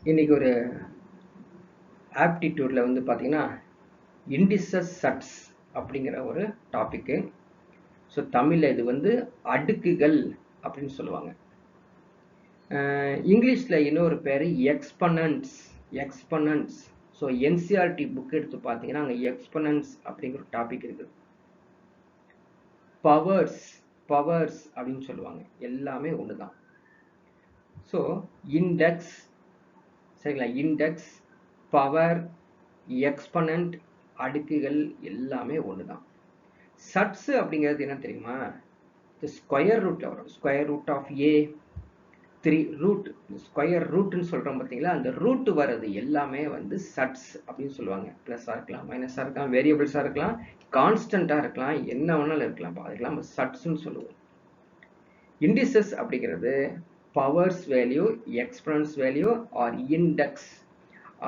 இன்னைக்கு ஒரு ஆப்டிடியூட்ல வந்து பார்த்தீங்கன்னா இண்டிசஸ் சட்ஸ் அப்படிங்கிற ஒரு டாபிக்கு. ஸோ தமிழில் இது வந்து அடுக்குகள் அப்படின்னு சொல்லுவாங்க. இங்கிலீஷில் இன்னொரு பேர் எக்ஸ்பனன்ட்ஸ். ஸோ என்சிஆர்டி புக் எடுத்து பார்த்தீங்கன்னா அங்கே எக்ஸ்பனன்ட்ஸ் அப்படிங்கிற ஒரு டாபிக் இருக்குது. பவர்ஸ் அப்படின்னு சொல்லுவாங்க. எல்லாமே ஒன்று தான். ஸோ இண்டெக்ஸ், சரிங்களா, இண்டெக்ஸ், பவர், எக்ஸ்பனன்ட், அடுக்குகள் எல்லாமே ஒன்று தான். சட்ஸ் அப்படிங்கிறது என்ன தெரியுமா? ஸ்கொயர் ரூட்ல வரும். Square root of A, 3 root, square ரூட்னு சொல்றோம் பார்த்தீங்களா, அந்த ரூட் வர்றது எல்லாமே வந்து சட்ஸ் அப்படின்னு சொல்லுவாங்க. பிளஸ்ஸாக இருக்கலாம், மைனஸாக இருக்கலாம், வேரியபிள்ஸாக இருக்கலாம், கான்ஸ்டண்ட்டாக இருக்கலாம், என்ன வேணாலும் இருக்கலாம். அதுக்கெல்லாம் நம்ம சட்ஸ்ன்னு சொல்லுவோம். இண்டிசஸ் அப்படிங்கிறது powers value, exponents value or index,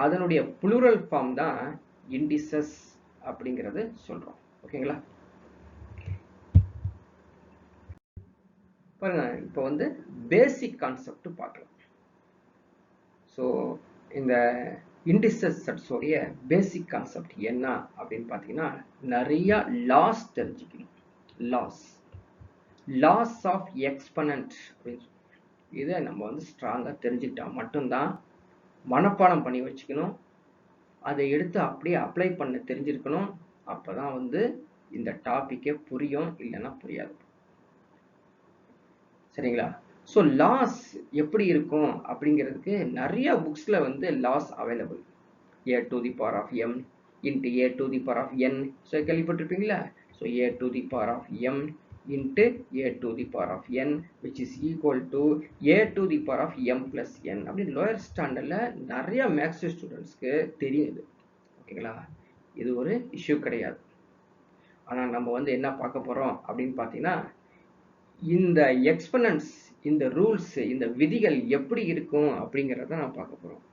அதனுடைய புளூரல் ஃபார்ம் தான் இண்டிசஸ் அப்படிங்கிறது சொல்றோம். ஓகேங்களா? பாருங்க, இப்போ வந்து பேசிக் கான்செப்ட் பார்க்கலாம். ஸோ இந்த இண்டிசஸ் சட்ஸோடைய பேசிக் கான்செப்ட் என்ன அப்படின்னு பார்த்தீங்கன்னா, நிறைய லாஸ் தெரிஞ்சுக்கணும். லாஸ் ஆஃப் எக்ஸ்பனன்ட் அப்படின்னு சொல்லி இதை நம்ம வந்து ஸ்ட்ராங்காக தெரிஞ்சுக்கிட்டா மட்டும்தான் மனப்பாடம் பண்ணி வச்சுக்கணும். அதை எடுத்து அப்படியே அப்ளை பண்ண தெரிஞ்சிருக்கணும். அப்போதான் வந்து இந்த டாப்பிக்கே புரியும், இல்லைன்னா புரியாது. சரிங்களா? ஸோ லாஸ் எப்படி இருக்கும் அப்படிங்கிறதுக்கு நிறைய புக்ஸில் வந்து laws available. a to the power of m into a to the power of n. So கேள்விப்பட்டிருப்பீங்களா? So a to the power of m into a to the power of n which is equal to a to the power of m plus n. அப்படி lower ஸ்டாண்டர்டில் நிறைய maths ஸ்டூடெண்ட்ஸ்க்கு தெரியுது. ஓகேங்களா? இது ஒரு issue கிடையாது. ஆனால் நம்ம வந்து என்ன பார்க்க போகிறோம் அப்படின்னு பார்த்தீங்கன்னா, இந்த எக்ஸ்பனன்ட்ஸ், இந்த ரூல்ஸ், இந்த விதிகள் எப்படி இருக்கும் அப்படிங்கிறத நான் பார்க்க போகிறோம்.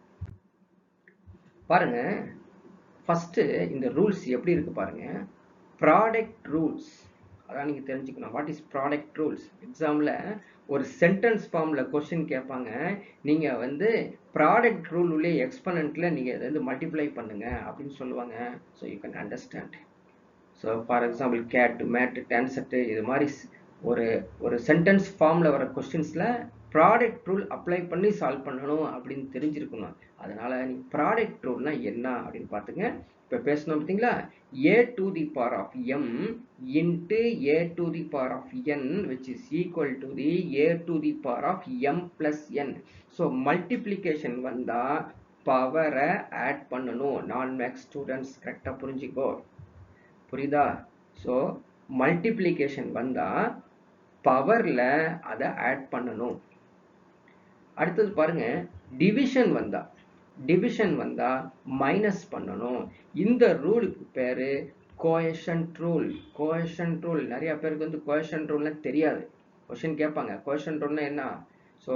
பாருங்க, ஃபர்ஸ்ட் இந்த ரூல்ஸ் எப்படி இருக்கு பாருங்க. ப்ராடக்ட் ரூல்ஸ், அதான் நீங்க தெரிஞ்சுக்கணும். What is product rules? எக்ஸாம்ல ஒரு சென்டென்ஸ் ஃபார்ம்ல கொஸ்டின் கேட்பாங்க. நீங்க வந்து ப்ராடக்ட் ரூல் உள்ள எக்ஸ்பனன்ட்ல நீங்க இதை வந்து மல்டிப்ளை பண்ணுங்க அப்படின்னு சொல்லுவாங்க. So you can understand. So for example CAT, MAT, TANCET, இது மாதிரி ஒரு சென்டென்ஸ் ஃபார்ம்ல வர கொஸ்டின்ஸ்ல ப்ராடக்ட் ரூல் அப்ளை பண்ணி சால்வ் பண்ணணும் அப்படின்னு தெரிஞ்சிருக்கணும். அதனால நீ ப்ராடக்ட் ரூல்னா என்ன அப்படின்னு பார்த்துங்க. இப்போ பேசணும் பார்த்தீங்களா, a to the power of m into a to the power of n which is equal to the a to the power of m plus n. So multiplication வந்தா பவரை ஆட் பண்ணணும். நான் மேக்ஸ் ஸ்டூடெண்ட்ஸ் கரெக்டாக புரிஞ்சுக்கோ, புரியுதா? So multiplication வந்தா பவர்ல அதை add பண்ணணும். அடுத்தது பாருங்க, டிவிஷன் வந்தா மைனஸ் பண்ணணும். இந்த ரூலுக்கு பேரு கோஎஃபிஷியன்ட் ரூல். நிறைய பேருக்கு வந்து கோஎஃபிஷியன்ட் ரூல்னா தெரியாது. கொஸ்டின் கேட்பாங்க, கோஎஃபிஷியன்ட் ரூல்னா என்ன? ஸோ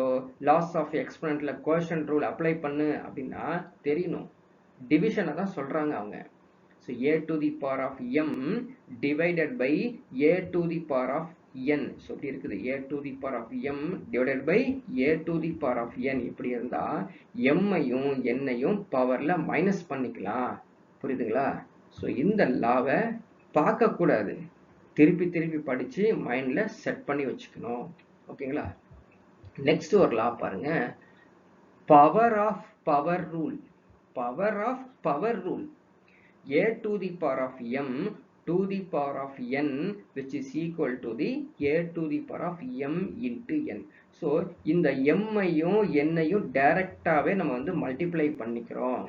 லாஸ் ஆஃப் எக்ஸ்பனன்ட்ல கோஎஃபிஷியன்ட் ரூல் அப்ளை பண்ணு அப்படின்னா தெரியணும். டிவிஷனை தான் சொல்றாங்க அவங்க. So a to the power of m divided by a to the power of n. So இப்படி இருக்குது, a to the power of m divided by a to the power of n. இப்படி இருந்தா m-ஐயும் n-ஐயும் பவர்ல மைனஸ் பண்ணிக்கலாம். புரியுதுங்களா? So இந்த லாவை பார்க்கக்கூடாது, திருப்பி படிச்சு மைண்ட்ல செட் பண்ணி வச்சுக்கணும். ஓகேங்களா? நெக்ஸ்ட் ஒரு லா பாருங்க, power of power rule. a to the power of m to the power of n which is equal to the a to the power of m into n. So இந்த m-ஐயும் n-ஐயும் டைரக்டாவே நம்ம வந்து multiply பண்ணிக்கிறோம்.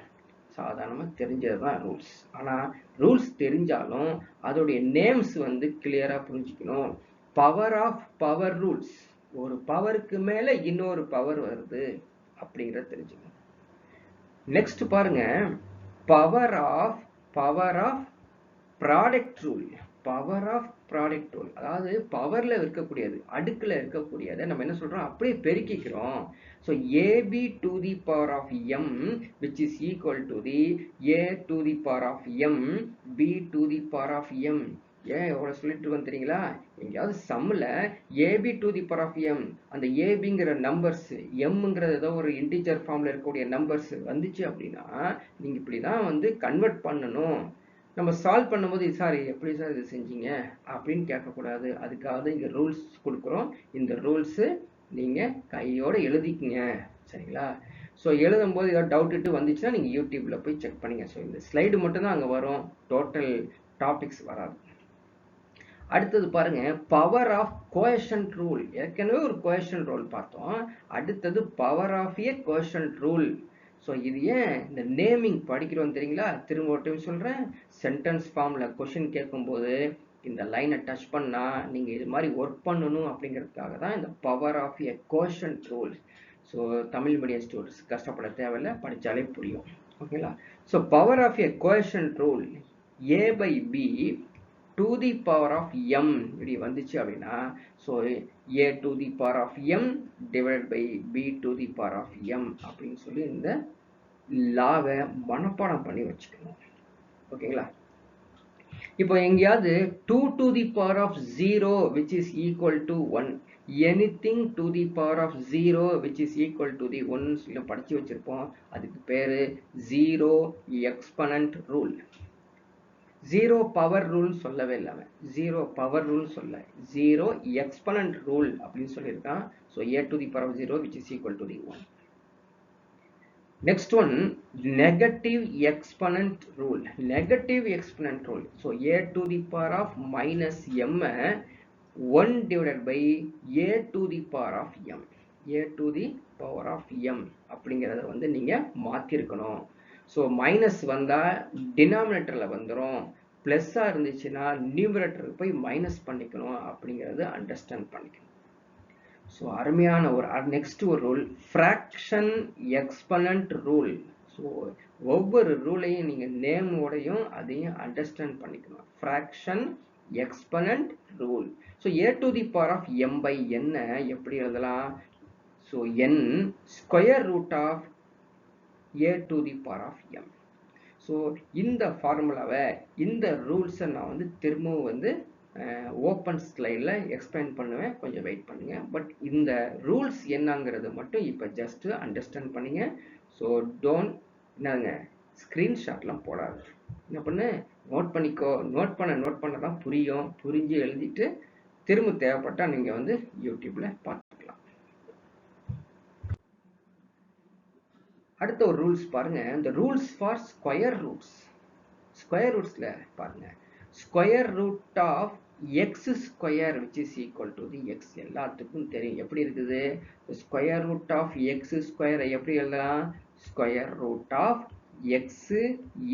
சாதாரணமாக தெரிஞ்சது தான் rules. ஆனால் rules தெரிஞ்சாலும் அதோடைய நேம்ஸ் வந்து கிளியராக புரிஞ்சுக்கணும். பவர் ஆஃப் பவர் ரூல்ஸ், ஒரு பவருக்கு மேலே இன்னொரு பவர் வருது அப்படிங்கிறத தெரிஞ்சுக்கணும். நெக்ஸ்ட் பாருங்க, பவர் ஆஃப் ப்ராடக்ட் ரூல். அதாவது பவர்ல இருக்கக்கூடியது, அடுக்குல இருக்கக்கூடியதை நம்ம என்ன சொல்றோம், அப்படியே பெருக்கிக்கிறோம். So ab to the power of m which is equal to the a to the power of m b to the power of m. ஏன் எவ்வளவு சொல்லிட்டு இருக்கோம் தெரியுங்களா? எங்கேயாவது சம்மில் AB to the power of M, அந்த ஏபிங்கிற நம்பர்ஸ் எம்ங்கிறது ஏதோ ஒரு இன்டிஜர் ஃபார்ம்ல இருக்கக்கூடிய நம்பர்ஸ் வந்துச்சு அப்படின்னா நீங்க இப்படிதான் வந்து கன்வெர்ட் பண்ணணும். நம்ம சால்வ் பண்ணும்போது சார் எப்படி சார் இது செஞ்சீங்க அப்படின்னு கேட்கக்கூடாது. அதுக்காக தான் இங்கே ரூல்ஸ் கொடுக்குறோம். இந்த ரூல்ஸு நீங்கள் கையோடு எழுதிக்கிங்க, சரிங்களா? ஸோ எழுதும்போது ஏதாவது டவுட்டு வந்துச்சுன்னா நீங்கள் யூடியூப்பில் போய் செக் பண்ணிங்க. ஸோ இந்த ஸ்லைடு மட்டும்தான் அங்கே வரும், டோட்டல் டாபிக்ஸ் வராது. அடுத்தது பாருங்க, பவர் ஆஃப் கோஎஷன்ட் ரூல். ஏற்கனவே ஒரு கோஎஷன்ட் ரூல் பார்த்தோம். அடுத்தது power of A quotient rule. So இது ஏன் இந்த நேமிங் படிக்கிறோம் தெரியுங்களா? திரும்ப ஒரு டைம் சொல்கிறேன். சென்டென்ஸ் ஃபார்மில் கொஷின் கேட்கும்போது இந்த லைனை டச் பண்ணால் நீங்கள் இது மாதிரி ஒர்க் பண்ணணும் அப்படிங்கிறதுக்காக தான் இந்த power of A quotient rule. So Tamil medium students கஷ்டப்பட தேவையில்லை, படித்தாலே புரியும். ஓகேங்களா? So power of A quotient rule A by B to the power of M இப்படி வந்துச்சு அப்படின்னா, so A to the power of M divide by B to the power of M அப்படின்னு சொல்லி இந்த லாவை மனப்பாடம் பண்ணி வச்சுக்கணும். ஓகேங்களா? இப்போ எங்கேயாவது 2 to the power of 0 which is equal to 1, anything to the power of 0 which is equal to the 1 சொல்லி படிச்சு வச்சிருப்போம். அதுக்கு பேரு 0 exponent rule. 0 பவர் ரூல் சொல்லவே இல்லாம 0 பவர் ரூல் சொல்ல 0 exponent rule அப்படின்னு சொல்லியிருக்கான். So a to the power of 0 which is equal to the 1. Next one, negative exponent rule. Negative exponent rule. So a to the power of minus m 1 divided by a to the power of m. a to the power of m அப்படிங்கிறத வந்து நீங்க மாத்திருக்கணும். So minus வந்தால் டினாமினேட்டரில் வந்துடும், ப்ளஸ்ஸாக இருந்துச்சுன்னா நியூமரேட்டருக்கு போய் minus பண்ணிக்கணும் அப்படிங்கிறது அண்டர்ஸ்டாண்ட் பண்ணிக்கணும். ஸோ அருமையான ஒரு நெக்ஸ்ட் ஒரு rule, fraction exponent rule. So ஒவ்வொரு ரூலையும் நீங்கள் நேமோடையும் அதையும் அண்டர்ஸ்டாண்ட் பண்ணிக்கணும். Fraction exponent rule. So A to the power of M by என்ன எப்படி எழுதலாம்? So N square root of a to the power of m. So இந்த ஃபார்முலாவை இந்த ரூல்ஸை நான் வந்து திரும்பவும் வந்து ஓப்பன் ஸ்லைடில் எக்ஸ்பிளைன் பண்ணுவேன், கொஞ்சம் வெயிட் பண்ணுங்க. பட் இந்த ரூல்ஸ் என்னங்கிறது மட்டும் இப்போ ஜஸ்ட் அண்டர்ஸ்டாண்ட் பண்ணுங்க. ஸோ டோன்ட் என்னங்க ஸ்க்ரீன்ஷாட்லாம் போடாது, என்ன பண்ணு நோட் பண்ணிக்கோ. நோட் பண்ண தான் புரியும். புரிஞ்சு எழுதிட்டு திரும்ப தேவைப்பட்டால் நீங்கள் வந்து யூடியூப்பில் பார்த்துக்கலாம். அடுத்த ஒரு ரூல்ஸ் பாருங்க, இந்த ரூல்ஸ் ஃபார் ஸ்கொயர் ரூட்ஸ். ஸ்கொயர் ரூட்ஸ்ல பாருங்க, square root of X square which is equal to the X. எல்லாத்துக்கும் தெரியும் எப்படி இருக்குது. ஸ்கொயர் ரூட் ஆஃப் எக்ஸ் ஸ்கொயரை எப்படி எழுதலாம்? Square root of X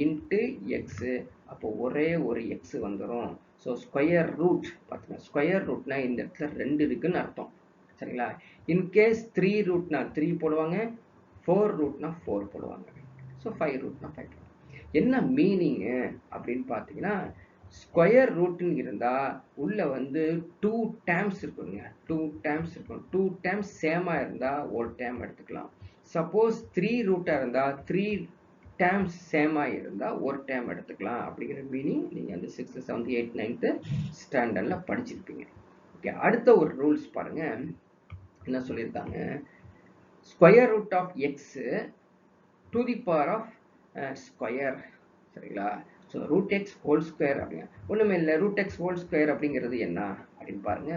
into X. அப்போ ஒரே ஒரு எக்ஸ் வந்துடும். ஸோ ஸ்கொயர் ரூட் பார்த்துங்க, ஸ்கொயர் ரூட்னா இந்த இடத்துல 2 இருக்குன்னு அர்த்தம், சரிங்களா? இன்கேஸ் 3 ரூட்னா 3 போடுவாங்க, 4 ரூட்னா 4 போடுவாங்க. ஸோ 5 ரூட்னா 5 போடுவாங்க. என்ன மீனிங்கு அப்படின்னு பார்த்தீங்கன்னா, ஸ்கொயர் ரூட்னு இருந்தால் உள்ள வந்து 2 டேர்ம்ஸ் இருக்குங்க. 2 டேர்ம்ஸ் இருக்கும். 2 டேர்ம்ஸ் சேமாக இருந்தால் ஒரு டேர்ம் எடுத்துக்கலாம். சப்போஸ் 3 ரூட்டாக இருந்தால் 3 டேர்ம்ஸ் சேமாக இருந்தால் ஒரு டேர்ம் எடுத்துக்கலாம். அப்படிங்கிற மீனிங் நீங்கள் வந்து 6th 7th 8th 9th ஸ்டாண்டர்டில் படிச்சிருப்பீங்க. ஓகே, அடுத்த ஒரு ரூல்ஸ் பாருங்கள், என்ன சொல்லியிருக்காங்க? Square root of X to the power of square, சரிங்களா? So root X whole square அப்படிங்க ஒன்றுமே இல்லை. ரூட் எக்ஸ் ஹோல் ஸ்கொயர் அப்படிங்கிறது என்ன அப்படின்னு பாருங்க.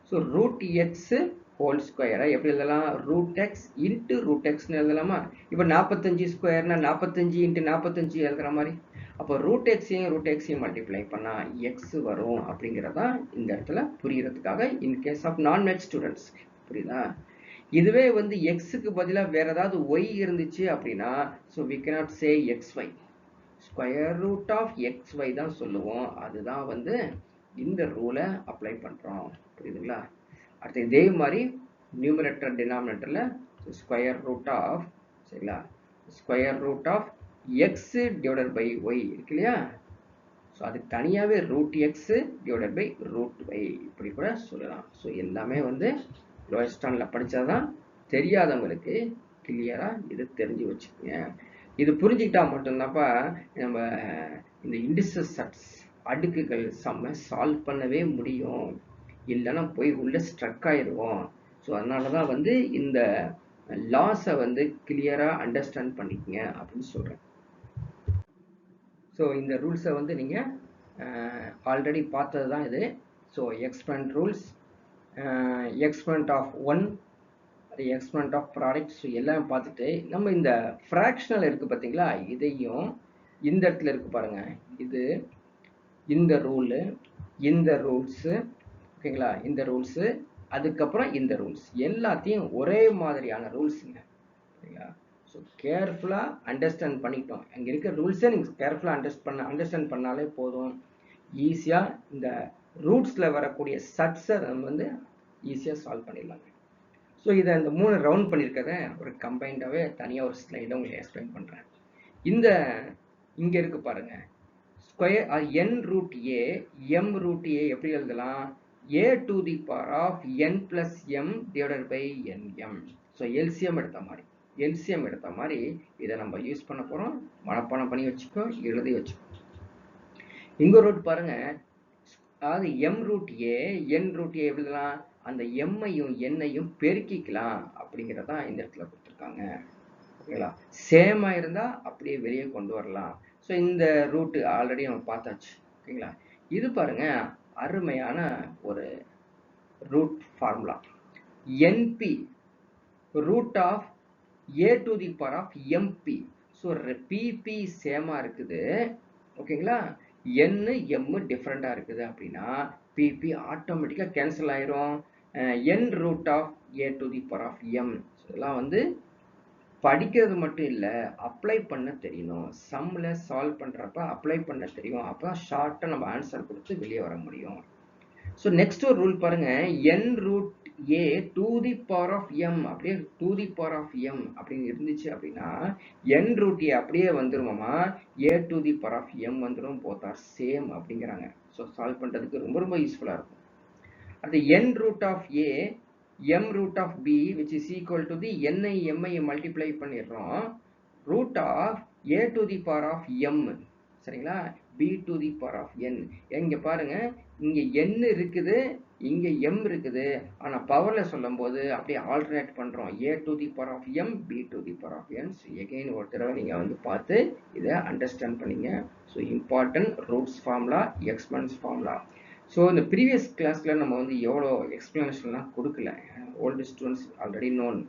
ஸோ ரூட் எக்ஸ் ஹோல் ஸ்கொயரை எப்படி எழுதலாம்? ரூட் எக்ஸ் இன்ட்டு ரூட் எக்ஸ்னு எழுதலாமா? இப்போ 45 ஸ்கொயர்னா 45 இன்ட்டு 45 எழுதுற மாதிரி. அப்போ ரூட் எக்ஸையும் மல்டிப்ளை பண்ணால் எக்ஸ் வரும் அப்படிங்கிறதான் இந்த இடத்துல புரியறதுக்காக, இன்கேஸ் ஆஃப் நான்-மேத்ஸ் ஸ்டூடெண்ட்ஸ். புரியுதா? இதுவே வந்து எக்ஸுக்கு பதிலாக வேற ஏதாவது ஒய் இருந்துச்சு அப்படின்னா, so we cannot say xy, square root of xy தான் சொல்லுவோம். அதுதான் வந்து இந்த ரூலை அப்ளை பண்ணுறோம். புரியுதுங்களா? அடுத்து இதே மாதிரி நியூமரேட்டர் டினாமினேட்டரில் ஸ்கொயர் ரூட் ஆஃப், சரிங்களா, square root of X divided by Y இருக்கு இல்லையா? ஸோ அதுக்கு தனியாகவே root X divided by root Y இப்படி கூட சொல்லலாம். ஸோ எல்லாமே வந்து லோயர் ஸ்டாண்டர்டில் படித்தாதான், தெரியாதவங்களுக்கு கிளியராக இது தெரிஞ்சு வச்சுக்கோங்க. இது புரிஞ்சுக்கிட்டா மட்டும்தான்ப்பா நம்ம இந்த இண்டிசஸ் சட்ஸ் அடுக்குகள் சம்ம சால்வ் பண்ணவே முடியும். இல்லைன்னா போய் உள்ள ஸ்ட்ரக் ஆயிடுவோம். ஸோ அதனால தான் வந்து இந்த லாஸை வந்து கிளியராக அண்டர்ஸ்டாண்ட் பண்ணிக்கங்க அப்படின்னு சொல்கிறேன். ஸோ இந்த ரூல்ஸை வந்து நீங்கள் ஆல்ரெடி பார்த்தது தான் இது. So exponent rules, exponent of one, அது எக்ஸ்பெண்ட் ஆஃப் ப்ராடக்ட்ஸ் எல்லாம் பார்த்துட்டு நம்ம இந்த ஃப்ராக்ஷனல் இருக்குது பார்த்தீங்களா, இதையும் இந்த இடத்துல இருக்குது பாருங்கள், இது இந்த ரூலு, இந்த ரூல்ஸு, ஓகேங்களா, இந்த ரூல்ஸு, அதுக்கப்புறம் இந்த ரூல்ஸ் எல்லாத்தையும் ஒரே மாதிரியான ரூல்ஸுங்க, ஓகேங்களா. ஸோ கேர்ஃபுல்லாக அண்டர்ஸ்டாண்ட் பண்ணிட்டோம். அங்கே இருக்க ரூல்ஸை நீங்கள் கேர்ஃபுல்லாக அண்டர்ஸ்டாண்ட் பண்ணாலே போதும். ஈஸியாக இந்த ரூட்ஸில் வரக்கூடிய சட்ஸை நம்ம வந்து ஈஸியாக சால்வ் பண்ணிடலாங்க. ஸோ இதை இந்த 3 ரவுண்ட் பண்ணியிருக்கிறத ஒரு கம்பைண்டாகவே தனியாக ஒரு ஸ்லைடை உங்களுக்கு எக்ஸ்பிளைன் பண்ணுறேன். இந்த இங்கே இருக்கு பாருங்கள், ஸ்கொயர் என் ரூட் ஏ, எம் ரூட் ஏ எப்படி எழுதலாம், a to the power of n plus m divided by nm. So LCM எடுத்த மாதிரி இதை நம்ம யூஸ் பண்ண போகிறோம். மனப்பாடம் பண்ணி வச்சுக்கோ, எழுதி வச்சுக்கோ. இங்கே ரூட் பாருங்க, அதாவது எம் ரூட் ஏ, என் ரூட் ஏ எழுதலாம், அந்த எம்மையும் என்னையும் பெருக்கிக்கலாம் அப்படிங்கிறதான் இந்த இடத்துல கொடுத்துருக்காங்க. ஓகேங்களா, சேமாக இருந்தால் அப்படியே வெளியே கொண்டு வரலாம். ஸோ இந்த ரூட்டு ஆல்ரெடி நம்ம பார்த்தாச்சு. ஓகேங்களா, இது பாருங்க அருமையான ஒரு root formula. NP root of A to the power of MP. So P சேமாக இருக்குது, ஓகேங்களா, என் எம் டிஃப்ரெண்ட்டாக இருக்குது அப்படின்னா பிபி ஆட்டோமேட்டிக்காக கேன்சல் ஆயிரும். N root of A to the power of M. இதெல்லாம் வந்து படிக்கிறது மட்டும் இல்லை, அப்ளை பண்ண தெரியணும். சம்மில் சால்வ் பண்ணுறப்ப அப்ளை பண்ண தெரியும். அப்போ தான் ஷார்ட்டாக நம்ம ஆன்சர் கொடுத்து வெளியே வர முடியும். ஸோ நெக்ஸ்ட் ஒரு ரூல் பாருங்க, N root A to the power of M, அப்படியே to the power of M அப்படின்னு இருந்துச்சு அப்படின்னா என் ரூட் ஏ அப்படியே வந்துருமாமா, A to the power of M வந்துடும், போத் ஆர் சேம் அப்படிங்கிறாங்க. ஸோ சால்வ் பண்ணுறதுக்கு ரொம்ப ரொம்ப யூஸ்ஃபுல்லாக இருக்கும். அது N root of A m root of b which is equal to the n I m I multiply பண்ணிடுறோம், root of a to the power of m, சரிங்களா, b to the power of n. இங்கே பாருங்க, இங்கே n இருக்குது, இங்கே m இருக்குது, ஆனால் பவரில் சொல்லும் போது அப்படியே ஆல்டர்னேட் பண்ணுறோம், a to the power of m, b to the power of n. So again ஒரு தடவை நீங்கள் வந்து பார்த்து இதை அண்டர்ஸ்டாண்ட் பண்ணிங்க. So important roots formula, expense formula. So இந்த ப்ரீவியஸ் கிளாஸில் நம்ம வந்து எவ்வளோ எக்ஸ்ப்ளனேஷன்லாம் கொடுக்கல, ஓல்டு ஸ்டூடெண்ட்ஸ் ஆல்ரெடி நோன்.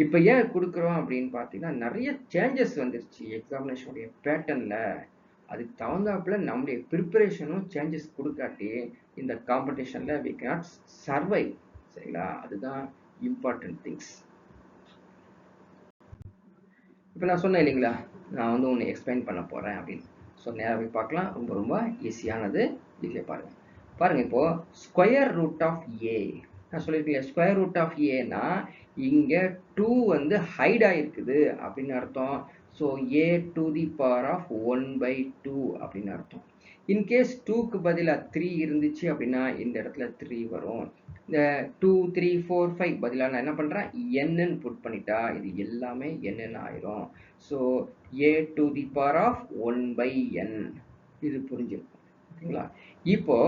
இப்போ ஏன் கொடுக்குறோம் அப்படின்னு பார்த்தீங்கன்னா நிறைய சேஞ்சஸ் வந்துருச்சு எக்ஸாமினேஷனுடைய பேட்டர்னில். அதுக்கு தகுந்தாப்புல நம்முடைய ப்ரிப்பரேஷனும் சேஞ்சஸ் கொடுக்காட்டி இந்த காம்படிஷனில் வி கேனாட் சர்வைவ், சரிங்களா. அதுதான் இம்பார்ட்டன்ட் திங்ஸ். இப்போ நான் சொன்னேன் இல்லைங்களா, நான் வந்து ஒன்று எக்ஸ்பிளைன் பண்ண போகிறேன் அப்படின்னு. ஸோ நேராக போய் பார்க்கலாம், ரொம்ப ரொம்ப ஈஸியானது. இதில் பாருங்கள் இப்போ ஸ்கொயர் ரூட் ஆஃப் ஏ நான் சொல்லியிருக்கேன். ஸ்கொயர் ரூட் ஆஃப் ஏன்னா இங்கே 2 வந்து ஹைட் ஆகிருக்குது அப்படின்னு அர்த்தம். So A to the power of 1/2 அப்படின்னு அர்த்தம். இன்கேஸ் 2க்கு பதிலாக 3 இருந்துச்சு அப்படின்னா இந்த இடத்துல 3 வரும். இந்த 2, 3, 4, 5 பதிலாக நான் என்ன பண்ணுறேன், என்னன்னு புட் பண்ணிட்டா இது எல்லாமே என்னன்னு ஆயிரும். So A to the power of 1/n இது புரிஞ்சிருக்கும், ஓகேங்களா. இப்போ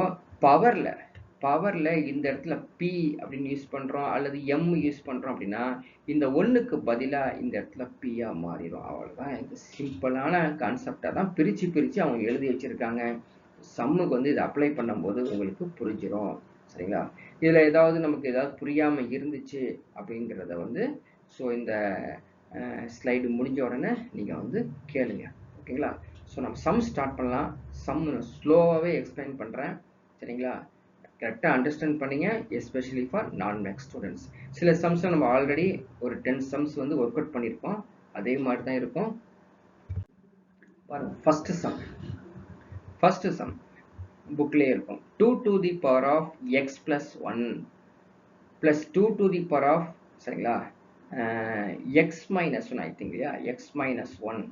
பவரில் இந்த இடத்துல பி அப்படின்னு யூஸ் பண்ணுறோம் அல்லது எம் யூஸ் பண்ணுறோம் அப்படின்னா இந்த 1க்கு பதிலாக இந்த இடத்துல பியாக மாறிடும். அவ்வளோதான். இந்த சிம்பிளான கான்செப்டாக தான் பிரித்து அவங்க எழுதி வச்சுருக்காங்க. சம்முக்கு வந்து இதை அப்ளை பண்ணும்போது உங்களுக்கு புரிஞ்சிடும், சரிங்களா. இதில் நமக்கு ஏதாவது புரியாமல் இருந்துச்சு அப்படிங்கிறத வந்து ஸோ இந்த ஸ்லைடு முடிஞ்ச உடனே நீங்கள் வந்து கேளுங்க, ஓகேங்களா. ஸோ நம்ம சம் ஸ்டார்ட் பண்ணலாம். சம் ஸ்லோவாகவே எக்ஸ்பிளைன் பண்ணுறேன், சரிங்களா. கரெக்டாக அண்டர்ஸ்டாண்ட் பண்ணிங்க, எஸ்பெஷலி ஃபார் நான் மேக்ஸ் ஸ்டூடெண்ட்ஸ். சில சம்ஸை நம்ம ஆல்ரெடி ஒரு 10 சம்ஸ் வந்து ஒர்க் அவுட் பண்ணியிருக்கோம், அதே மாதிரி தான் இருக்கும். பாருங்க, ஃபர்ஸ்ட் சம் புக்லேயே இருக்கும். 2 to the power of x plus 1 plus 2 to the power of, சரிங்களா, x minus 1 I think, இல்லையா, x minus 1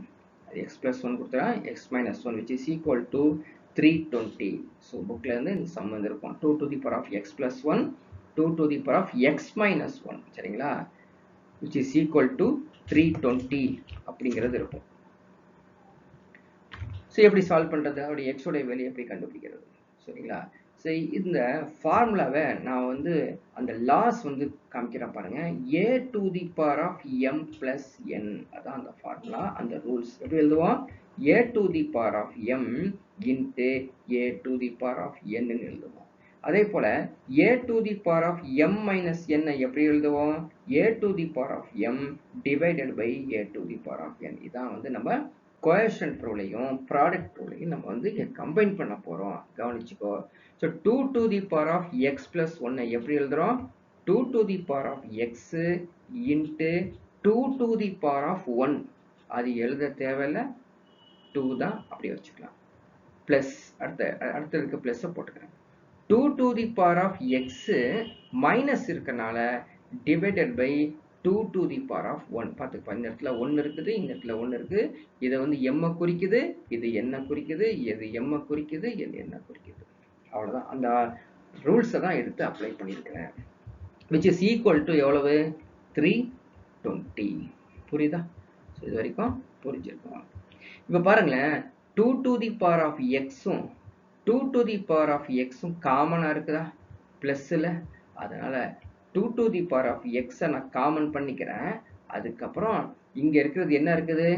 x plus 1 கொடுத்தா x minus 1 which is equal to 320. So புக்கில் இருந்து இந்த சம் வந்து இருக்கும். 2 to the power of x plus 1, 2 to the power of x minus 1, சரிங்களா, which is equal to 320 அப்படிங்கிறது இருக்கும். ஸோ எப்படி சால்வ் பண்ணுறது, அப்படி எக்ஸோடைய வேல்யூ எப்படி கண்டுபிடிக்கிறது, சரிங்களா. ஸோ இந்த ஃபார்முலாவை நான் வந்து அந்த லாஸ் வந்து காமிக்கிறேன் பாருங்க. a to the power of m plus n, அதான் அந்த ஃபார்முலா, அந்த ரூல்ஸ். எப்படி எழுதுவோம், a to the power of m into a to the power of n ன்னு எழுதுவோம். அதே போல a to the power of m minus n எப்படி எழுதுவோம், a to the power of m divided by a to the power of n. இதான் வந்து நம்ம coefficient ரூலையும் product ரூலையும் நம்ம வந்து கம்பைன் பண்ண போறோம், கவனிச்சுக்கோ. So 2 to the power of x plus 1 எப்படி எழுதுறோம், 2 to the power of x into 2 to the power of 1. அது எழுத தேவையில்லை, 2 தான், அப்படி வச்சுக்கலாம். பிளஸ் அடுத்த இருக்க பிளஸ் போட்டுக்கிறேன். 2 to the power of x minus இருக்கனால divided by 2 to the power of 1. பார்த்துக்கோ, இந்த இடத்துல 1 இருக்குது, இந்த இடத்துல 1 இருக்குது. இதை வந்து m குறிக்குது, இது என்ன குறிக்குது, இது m குறிக்குது, இது என்ன குறிக்குது. அவ்வளவுதான். அந்த ரூல்ஸை தான் எடுத்து அப்ளை பண்ணியிருக்கிறேன். which is equal to எவ்வளவு, 320. புரியுதா? இது வரைக்கும் புரிஞ்சிருக்கும். இப்போ பாருங்களேன், 2 to the power of x-உம் 2 to the power of x-உம் காமனா இருக்குதா பிளஸ்ல. அதனால 2 to the power of x-ஐ நான் காமன் பண்ணிக்கிறேன். அதுக்கப்புறம் இங்க இருக்கிறது என்ன இருக்குது,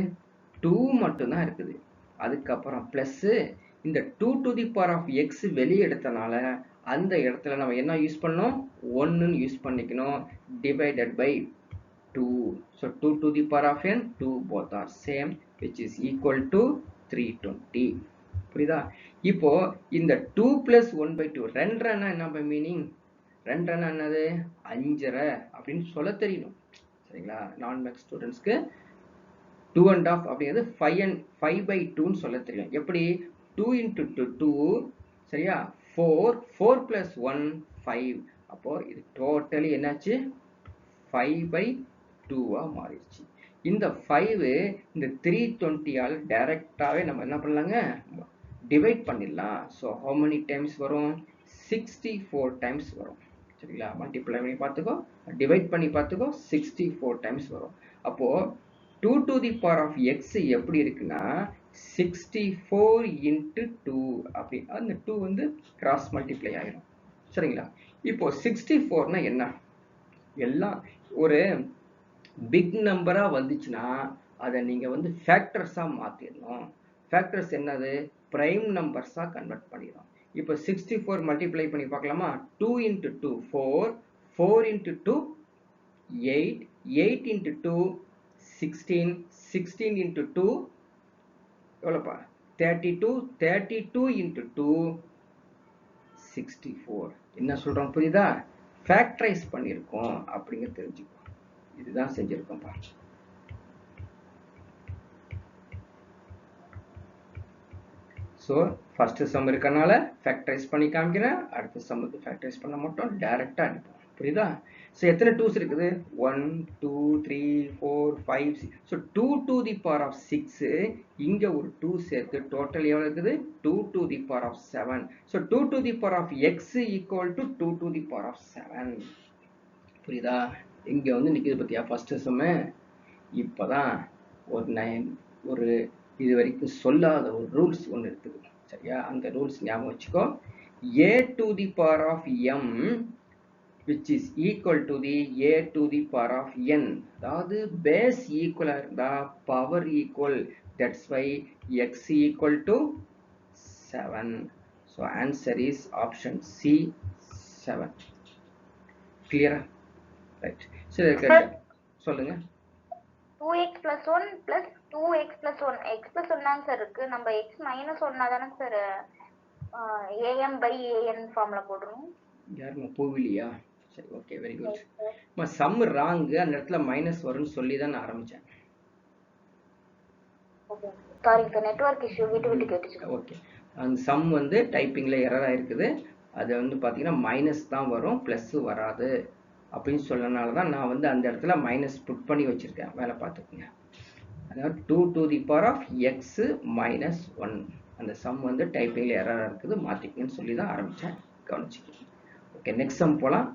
2 மட்டும்தான் இருக்குது. அதுக்கப்புறம் பிளஸ் இந்த 2 to the power of x வெளியே எடுத்தனால அந்த இடத்துல நம்ம என்ன யூஸ் பண்ணோம், 1 யூஸ் பண்ணிக்கணும், divided by 2. so 2 to the power of n, 2 both are same, which is equal to 320. புரியுதா? இப்போ இந்த 2 plus 1 by 2 ரெண்டரைனா என்ன மீனிங், ரெண்டரைனா என்னது, 5.5 அப்படின்னு சொல்ல தெரியணும், சரிங்களா. நான் மேக்ஸ் ஸ்டூடெண்ட்ஸ்க்கு 2.5 அப்படிங்கிறது 5 by 2 சொல்ல தெரியும். எப்படி, 2 into 2 சரியா, 4 plus 1 5. அப்போ இது டோட்டலி என்னாச்சு, 5 by 2 மாறிடுச்சு. இந்த 5 இந்த 320 ஆல் டைரக்டாவே நம்ம என்ன பண்ணலாங்க, டிவைட் பண்ணிடலாம். ஸோ how many times வரும், 64 times வரும், சரிங்களா. மல்டிப்ளை பண்ணி பார்த்துக்கோ, டிவைட் பண்ணி பார்த்துக்கோ, 64 times வரும். அப்போ 2 to the power of x எப்படி இருக்குன்னா 64 into 2 அப்படி, அந்த 2 வந்து கிராஸ் மல்டிப்ளை ஆயிரும், சரிங்களா. இப்போ 64னா என்ன, எல்லாம் ஒரு பிக் நம்பரா வந்துச்சுன்னா அதை நீங்க வந்து ஃபேக்டர்ஸா மாத்திடணும். ஃபேக்டர்ஸ் என்னது, பிரைம் நம்பர்ஸா கன்வெர்ட் பண்ணிடும். இப்போ 64 மல்டிப்ளை பண்ணி பார்க்கலாமா, 2 into 2 4, 4 into 2 8, 8 into 2 16, 16 into 2 எவ்வளோப்பா, 32, 32 into 2 64. என்ன சொல்றோம் புரியுதா, ஃபேக்டரைஸ் பண்ணியிருக்கோம் அப்படிங்க தெரிஞ்சுக்கோ. இதுதான் செஞ்சிருக்கோம் பா. ஸோ ஃபர்ஸ்ட் சம் இருக்கனால ஃபேக்டரைஸ் பண்ணி காமிக்கிறேன், அடுத்த சம்முக்கு ஃபேக்டரைஸ் பண்ண மட்டும் டைரக்டா அனுப்போம், புரியுதா. ஸோ எத்தனை 2s இருக்குது, 1 2 3 4 5 6. So 2 to the power of 6 இங்க ஒரு 2 சேர்த்து டோட்டல் எவ்வளவு இருக்குது, 2 to the power of 7. So 2 to the power of x equal to 2 to the power of 7. புரியுதா. இங்க வந்து நிக்குது பத்தியா ஃபர்ஸ்ட் சம். இப்பதான் ஒரு இது வரைக்கும் சொல்லாத ஒரு ரூல்ஸ் ஒன்று இருக்குது, சரியா. அந்த ரூல்ஸ் ஞாபகம் வச்சுக்கோ. a to the power of m which is equal to the a to the power of n. அதாவது பேஸ் ஈக்குவலா இருந்தா power equal, that's why x equal to 7. so answer is option C 7. clear? right. சரி சொல்லுங்க. 2x plus 1 plus 2x plus 1 x plus 1 தான் sir இருக்கு. நம்ம x minus 1 தானே sir am by an formula போடுறோம். யாருமா பூவிலியா? சரி, okay, very good. Sum wrong, அந்த இடத்துல மைனஸ் வரும்னு சொல்லி தான் நான் ஆரம்பிச்சேன். Okay, sorry sir, network issue, விட்டு விட்டு கேட்டுச்சு. ஓகே, அந்த சம் வந்து டைப்பிங்ல எரரா இருக்குது. அது வந்து பாத்தீங்கன்னா மைனஸ் தான் வரும், பிளஸ் வராது அப்படின்னு சொல்லனால தான் நான் வந்து அந்த இடத்துல மைனஸ் புட் பண்ணி வச்சிருக்கேன். வேலை பார்த்துக்குங்க. அதாவது 2 to the power of x minus 1. அந்த சம் வந்து டைப்பிங்ல எரரா இருக்குது, மாத்திக்கணும்னு சொல்லி தான் ஆரம்பிச்சேன், கவனிச்சுக்கோங்க. ஓகே, நெக்ஸ்ட் சம் போலாம்.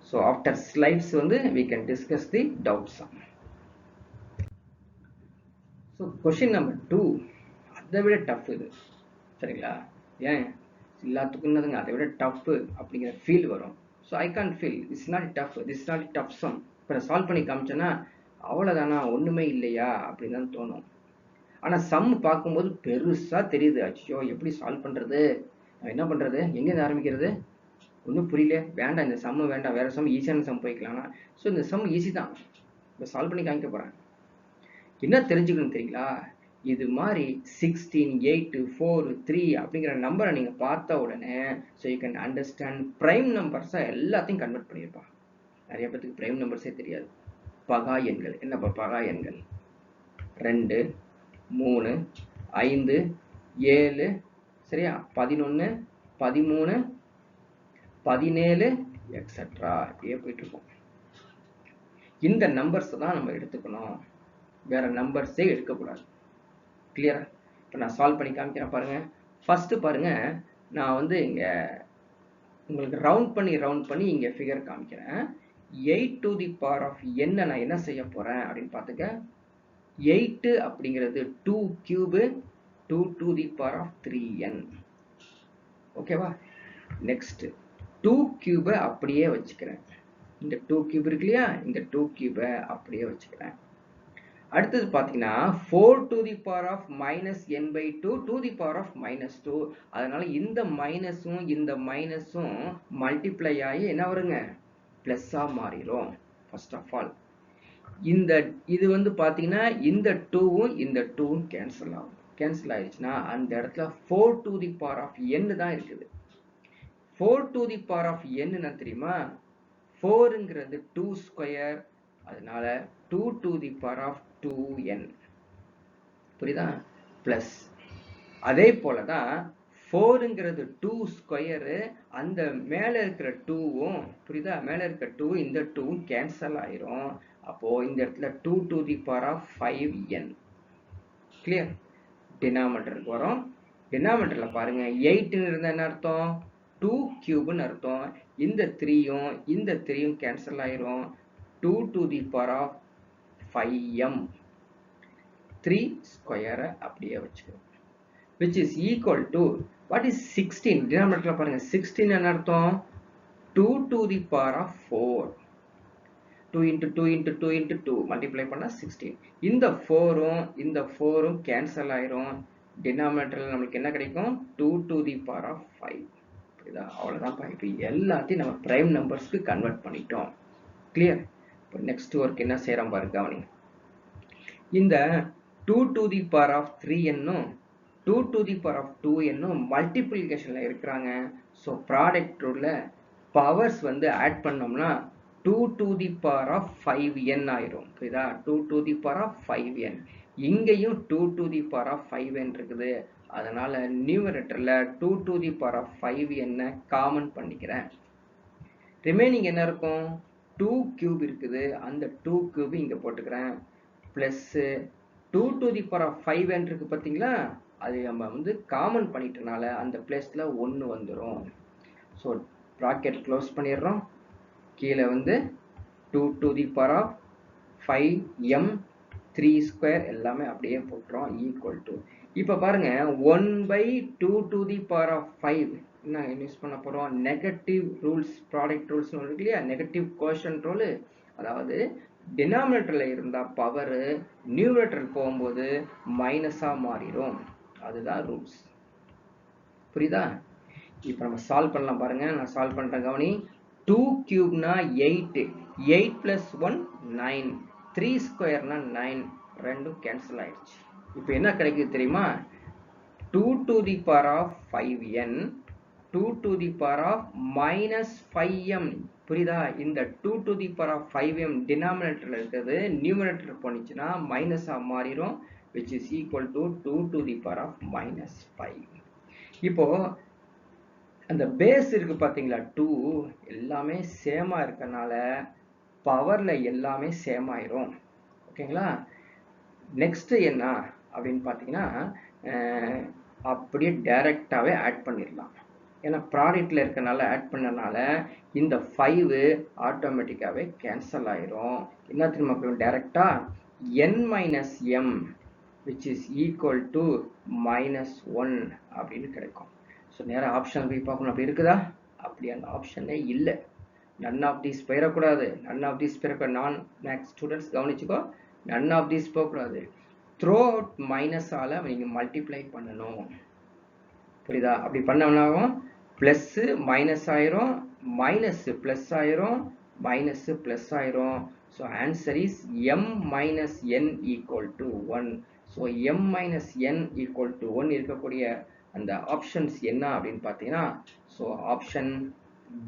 ஸோ ஆஃப்டர் ஸ்லைட்ஸ் வந்து we can discuss the doubt sum. So question number 2 அதை விட டஃப் இது, சரிங்களா? ஏன் எல்லாத்துக்கும் என்னதுங்க அதை விட டஃப் அப்படிங்கிற ஃபீல் வரும். So I can feel it's not tough, this not tough sum. இப்போ நான் சால்வ் பண்ணி காமிச்சேன்னா அவ்வளோதானா, ஒன்றுமே இல்லையா அப்படின்னு தான் தோணும். ஆனால் சம் பார்க்கும்போது பெருசாக தெரியுது. அச்சோ எப்படி சால்வ் பண்ணுறது, என்ன பண்ணுறது, எங்கேருந்து ஆரம்பிக்கிறது, ஒன்றும் புரியல, வேண்டாம் இந்த சம்மு வேண்டாம், வேறு சம் ஈஸியான சம் போய்க்கலாம்னா. ஸோ இந்த சம் ஈஸி தான், இப்போ சால்வ் பண்ணி காமிக்க போகிறேன். என்ன தெரிஞ்சுக்கணும் தெரியுங்களா, இது மாதிரி 16, 8, 4, 3 அப்படிங்கிற நம்பரை நீங்கள் பார்த்த உடனே so you can understand prime நம்பர்ஸாக எல்லாத்தையும் கன்வெர்ட் பண்ணியிருப்பா. நிறைய பேருக்கு ப்ரைம் நம்பர்ஸே தெரியாது. பகா எண்கள் என்னப்பா பகா எண்கள், 2, 3, 5, 7, சரியா, 11, 13, 17 எக்ஸெட்ரா இப்படியே போயிட்டு இருக்கோம். இந்த நம்பர்ஸ் தான் நம்ம எடுத்துக்கணும், வேற நம்பர்ஸே எடுக்கக்கூடாது. கிளியரா? இப்போ நான் சால்வ் பண்ணி காமிக்கிறேன் பாருங்க. ஃபர்ஸ்ட் பாருங்க, நான் வந்து இங்க உங்களுக்கு ரவுண்ட் பண்ணி இங்க ஃபிகர் காமிக்கிறேன். 8 to the power of n நான் என்ன செய்ய போறேன் அப்படின்னு பார்த்துக்க. 8 அப்படிங்கிறது 2 cube 2 to the power of 3n. ஓகேவா? நெக்ஸ்ட் 2 cube அப்படியே வச்சுக்கிறேன். இந்த 2 cube இருக்கு இல்லையா, இந்த 2 cube அப்படியே வச்சுக்கிறேன். அடுத்தது பார்த்தீங்கன்னா 4 to the power of minus n by 2 to the power of minus 2. அதனால இந்த மைனஸும் இந்த மைனஸும் மல்டிப்ளை ஆகி என்ன வருங்க, பிளஸ்ஸா மாறிடும். ஃபர்ஸ்ட் ஆஃப் ஆல் இந்த இது வந்து பார்த்தீங்கன்னா இந்த 2வும் இந்த 2வும் கேன்சல் ஆகும். கேன்சல் ஆயிடுச்சுன்னா அந்த இடத்துல 4 to the power of n தான் இருக்குது. 4 to the power of n என்ன தெரியுமா, 4ங்கிறது 2 ஸ்கொயர், அதனால 2 to the power of 2n. புரியுதா? பிளஸ் அதே போலதான் 4ங்கிறது 2 ஸ்கொயரு, அந்த மேல இருக்கிற 2வும், புரியுதா, மேல இருக்கிற 2 இந்த 2வும் கேன்சல் ஆயிரும். அப்போ இந்த இடத்துல 2 to the power of 5n. Clear? டினாமினேட்டருக்கு வரும். டினாமினேட்டர்ல பாருங்க 8 இருந்தா என்ன அர்த்தம், 2 கியூப்னு அர்த்தம். இந்த 3யும் இந்த 3யும் கேன்சல் ஆயிரும். 2 to the power of 5m. 3 ஸ்கொயரை அப்படியே வச்சுக்கிறோம். which is equal to what is 16? denominator பாருங்க 16 என்ன அர்த்தம், 2 to the power of 4. 2 into 2 into 2 into 2 multiply பண்ணா 16. இந்த 4ம் கேன்சல் ஆயிரும். டினாமினேட்டர்ல நமக்கு என்ன கிடைக்கும், 2 to the power of 5. புரியுதா? அவ்வளவுதான். இப்போ எல்லாத்தையும் நம்ம பிரைம் நம்பர்ஸ்க்கு கன்வெர்ட் பண்ணிட்டோம். கிளியர்? இப்போ நெக்ஸ்ட் ஒர்க் என்ன செய்யறோம் பாருங்க, கவனிங்க. இந்த 2 to the power of 3n 2 to the power of 2n மல்டிப்ளிகேஷன்ல இருக்கிறாங்க. ஸோ ப்ராடக்ட் ரூல்ல பவர்ஸ் வந்து ஆட் பண்ணோம்னா 2 to the power of 5n ஆயிரும். புரியுதா? 2 to the power of 5n. இங்கேயும் 2 to the power of 5n இருக்குது. அதனால நியூமரேட்டர்ல 2 to the power of 5n common பண்ணிக்கிறேன். Remaining என்ன இருக்கும், 2 கியூப் இருக்குது, அந்த 2 கியூப் இங்க போட்டுக்கிறேன். Plus 2 to the power of 5n இருக்கு பார்த்தீங்களா, அது நம்ம வந்து காமன் பண்ணிட்டனால அந்த பிளேஸ்ல 1 வந்துடும். ஸோ ப்ராக்கெட் க்ளோஸ் பண்ணிடுறோம். கீழே வந்து 2 to the power of 5m 3 square எல்லாமே அப்படியே போட்டுறோம் ஈக்குவல் டு. இப்போ பாருங்க 1/2 to the power of 5 என்ன யூஸ் பண்ண போறோம், நெகட்டிவ் ரூல்ஸ், ப்ராடக்ட் ரூல்ஸ் இருக்கு இல்லையா, நெகட்டிவ் கோஷன்ட் ரூல். அதாவது டினாமினேட்டர்ல இருந்தா பவர் நியூமரேட்டர் போகும்போது மைனஸா மாறிடும். அதுதான் ரூல்ஸ். புரியுதா? இப்போ நம்ம சால்வ் பண்ணலாம் பாருங்க. நான் சால்வ் பண்றேன், கவனி. 2 கியூப்னா 8, 8 plus 1 9, 3 ஸ்கொயர்னா 9, ரெண்டும் கேன்சல் ஆயிடுச்சு. இப்போ என்ன கிடைக்குது தெரியுமா, 2 to the power of 5n 2 to the power of minus 5m. புரியுதா? இந்த 2 to the power of 5m டினாமினேட்டர்ல இருக்கிறது நியூமரேட்டர் போனிச்சுன்னா மைனஸா மாறிடும், which is equal to 2 to the power of minus 5. இப்போ அந்த பேஸ் இருக்கு பாத்தீங்களா, 2 எல்லாமே சேமா இருக்கனால பவர்ல எல்லாமே சேம் ஆயிரும். ஓகேங்களா? நெக்ஸ்ட் என்ன அப்படின்னு பாத்தீங்கன்னா, அப்படியே டைரக்டாவே ஆட் பண்ணிடலாம். ஏன்னா ப்ராடக்ட்ல இருக்கனால ஆட் பண்ணனால இந்த 5 ஆட்டோமேட்டிக்காவே கேன்சல் ஆயிரும். என்ன தெரியுமா, டைரக்டா n minus m which is equal to -1 அப்படின்னு கிடைக்கும். ஸோ நேராக ஆப்ஷன் போய் பார்க்கணும். அப்படி இருக்குதா? அப்படி அந்த ஆப்ஷனே இல்லை. நன் ஆஃப் தீஸ் போயிடக்கூடாது. நன் ஆஃப் தீஸ் போயிடக்கூடாது. நான் மேக்ஸ் ஸ்டூடெண்ட்ஸ் கவனிச்சுக்கோ, நன் ஆஃப் தீஸ் போகக்கூடாது. த்ரோ அவுட் மைனஸால் நீங்கள் மல்டிப்ளை பண்ணணும். புரியுதா? அப்படி பண்ணோம்னாவும் ப்ளஸ்ஸு மைனஸ் ஆயிரும், மைனஸ்ஸு ப்ளஸ் ஆயிரும், மைனஸ்ஸு ப்ளஸ் ஆயிரும். So answer is m minus n equal to 1. ஸோ m minus n equal to 1 இருக்கக்கூடிய அந்த ஆப்ஷன்ஸ் என்ன அப்படின்னு பார்த்தீங்கன்னா, ஸோ ஆப்ஷன்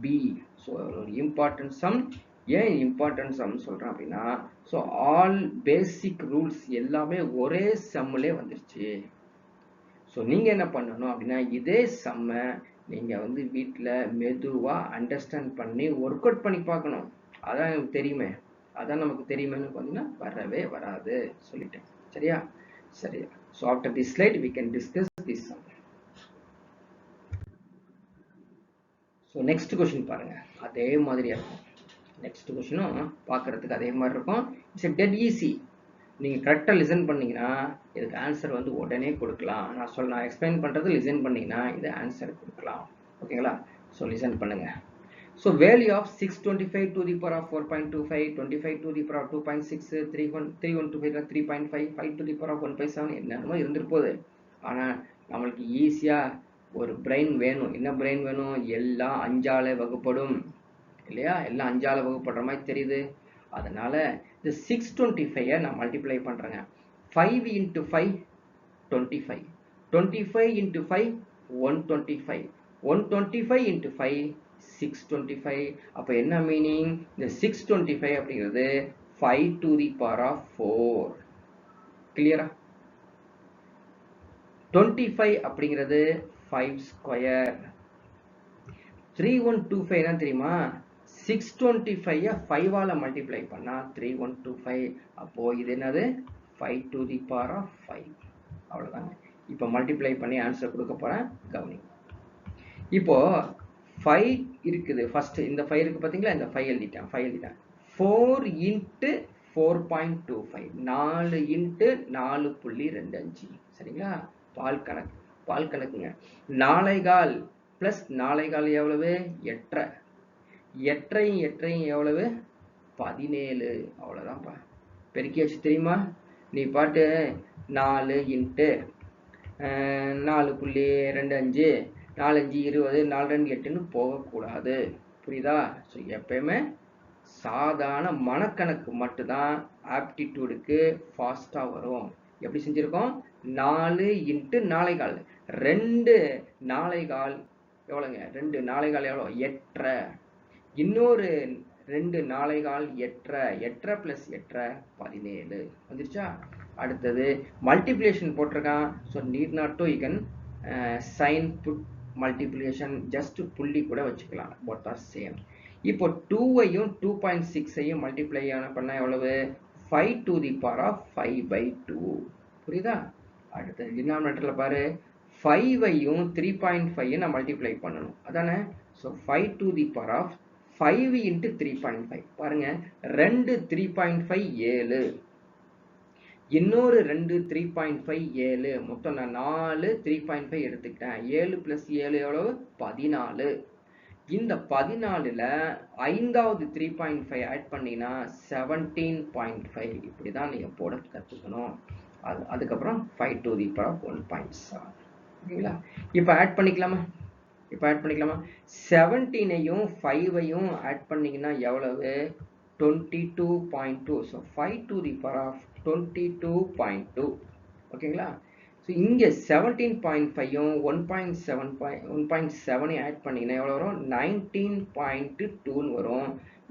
பி. ஸோ ஒரு இம்பார்ட்டன்ட் சம். ஏன் இம்பார்ட்டன்ட் சம் சொல்கிறேன் அப்படின்னா, ஸோ ஆல் பேசிக் ரூல்ஸ் எல்லாமே ஒரே சம்மிலே வந்துருச்சு. ஸோ நீங்கள் என்ன பண்ணணும் அப்படின்னா, இதே சம்மை நீங்கள் வந்து வீட்டில் மெதுவாக அண்டர்ஸ்டாண்ட் பண்ணி ஒர்க் அவுட் பண்ணி பார்க்கணும். அதான் எனக்கு தெரியுமே, அதான் நமக்கு தெரியுமேன்னு பார்த்தீங்கன்னா வரவே வராது சொல்லிட்டேன். சரியா? சரியா? So after the slide we can discuss this sum. So next question பாருங்க, அதே மாதிரியா இருக்கும். நெக்ஸ்ட் கொஸ்டினும் பார்க்கறதுக்கு அதே மாதிரி இருக்கும். It's dead easy. நீங்கள் கரெக்டாக லிசன் பண்ணீங்கன்னா இதுக்கு ஆன்சர் வந்து உடனே கொடுக்கலாம். நான் எக்ஸ்பிளைன் பண்ணுறது லிசன் பண்ணீங்கன்னா இது ஆன்சர் கொடுக்கலாம். ஓகேங்களா? ஸோ லிசன் பண்ணுங்க. So value of 625 to the power of 4.25, 25 to the power of 2.6, 3125 3.5, 5 to the power of 1.7 என்னென்னமோ இருந்துட்டு போகுது. ஆனால் நம்மளுக்கு ஈஸியாக ஒரு பிரெயின் வேணும். என்ன பிரெயின் வேணும்? எல்லாம் 5ஆல் வகுப்படும் இல்லையா? எல்லாம் 5ஆல் வகுப்படுற மாதிரி தெரியுது. அதனால இந்த 625 நான் மல்டிப்ளை பண்ணுறேங்க. 5 into 5 25, 25 into 5 125, 125 into 5 625. அப்போ என்ன மீனிங்? இந்த 625 அப்படிங்கிறது 5 to the power of 4. கிளியரா? 25 அப்படிங்கிறது 5 ஸ்கொயர். 3125 என்ன தெரியுமா? 625 5ஆல் மல்டிப்ளை பண்ணா 3125. அப்போ இது என்னது? 5 to the power of 5. அவ்வளோதாங்க. இப்போ மல்டிப்ளை பண்ணி ஆன்சர் கொடுக்க போகிறேன், கவனி. இப்போ 5 இருக்குது. ஃபர்ஸ்ட் இந்த 5 இருக்கு பார்த்தீங்களா? இந்த 5 எழுதிட்டேன். 4 into 4.25, 4 into 4.25. சரிங்களா? பால் கணக்குங்க. 4.25 பிளஸ் 4.25 எவ்வளவு? 8.5. 8.5 எவ்வளவு? 17. அவ்வளோதான்ப்பா. பெருக்கியாச்சு தெரியுமா? நீ பாட்டு 4 into 4.25, 4 5 20, 4 2 8ன்னு போகக்கூடாது. புரியுதா? ஸோ எப்பயுமே சாதாரண மனக்கணக்கு மட்டும்தான் ஆப்டிடியூடுக்கு ஃபாஸ்ட்டாக வரும். எப்படி செஞ்சுருக்கோம்? 4 into 4.25, 2 4.25 எவ்வளோங்க? 2 4.25 எவ்வளோ? 8.5. இன்னொரு 2 4.25 8.5, 8.5 + 8.5 17 வந்துருச்சா? அடுத்தது மல்டிப்ளிகேஷன் போட்டிருக்கான். So need not to you can sign put multiplication, just புள்ளி கூட வச்சுக்கலாம். Both are same. இப்போ 2ஐயும் 2.6ஐயும் மல்டிப்ளை பண்ணால் எவ்வளவு? 5 to the power of 5/2. புரியுதா? அடுத்தது டினாமினேட்டரில் பாரு, 5ஐயும் 3.5ஐயும் நான் மல்டிப்ளை பண்ணணும், அதானே? So 5 to the power of 5 into 3.5. பாருங்க, 2 3.5 7, இன்னொரு 2 3.5 7, மொத்தம் நான் 4 3.5 எடுத்துக்கிட்டேன். 7 + 7 எவ்வளவு? 14. இந்த 14ல் 5வது 3.5 ஆட் பண்ணினா 17.5. இப்படி தான் நீங்கள் போட கற்றுக்கணும். அதுக்கப்புறம் 5 to the power of 1.7. ஓகேங்களா? இப்போ ஆட் பண்ணிக்கலாமா? 17ஐயும் 5ஐயும் ஆட் பண்ணிங்கன்னா எவ்வளவு? 22.2. So 5 to the power of 22.2. ஓகேங்களா? ஸோ இங்கே 17.5யும் 1.7 ஆட் பண்ணிங்கன்னா எவ்வளோ வரும்? 19.2ன்னு வரும்.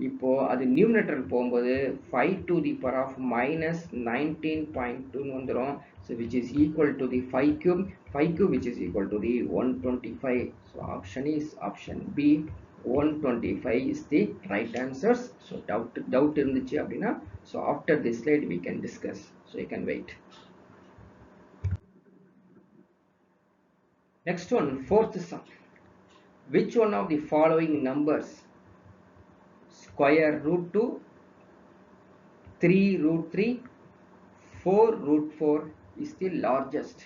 இப்போது அது நியூமினேட்டர் போகும்போது 5 to the power of -19.2ன்னு வந்துடும். So which is equal to the 5 cube, which is equal to the 125. So option is option B. 125 is the right answers. So doubt இருந்துச்சு அப்படின்னா, so after this slide we can discuss. So you can wait. Next one, fourth sum. Which one of the following numbers, square root 2, 3 root 3, 4 root 4 is the largest.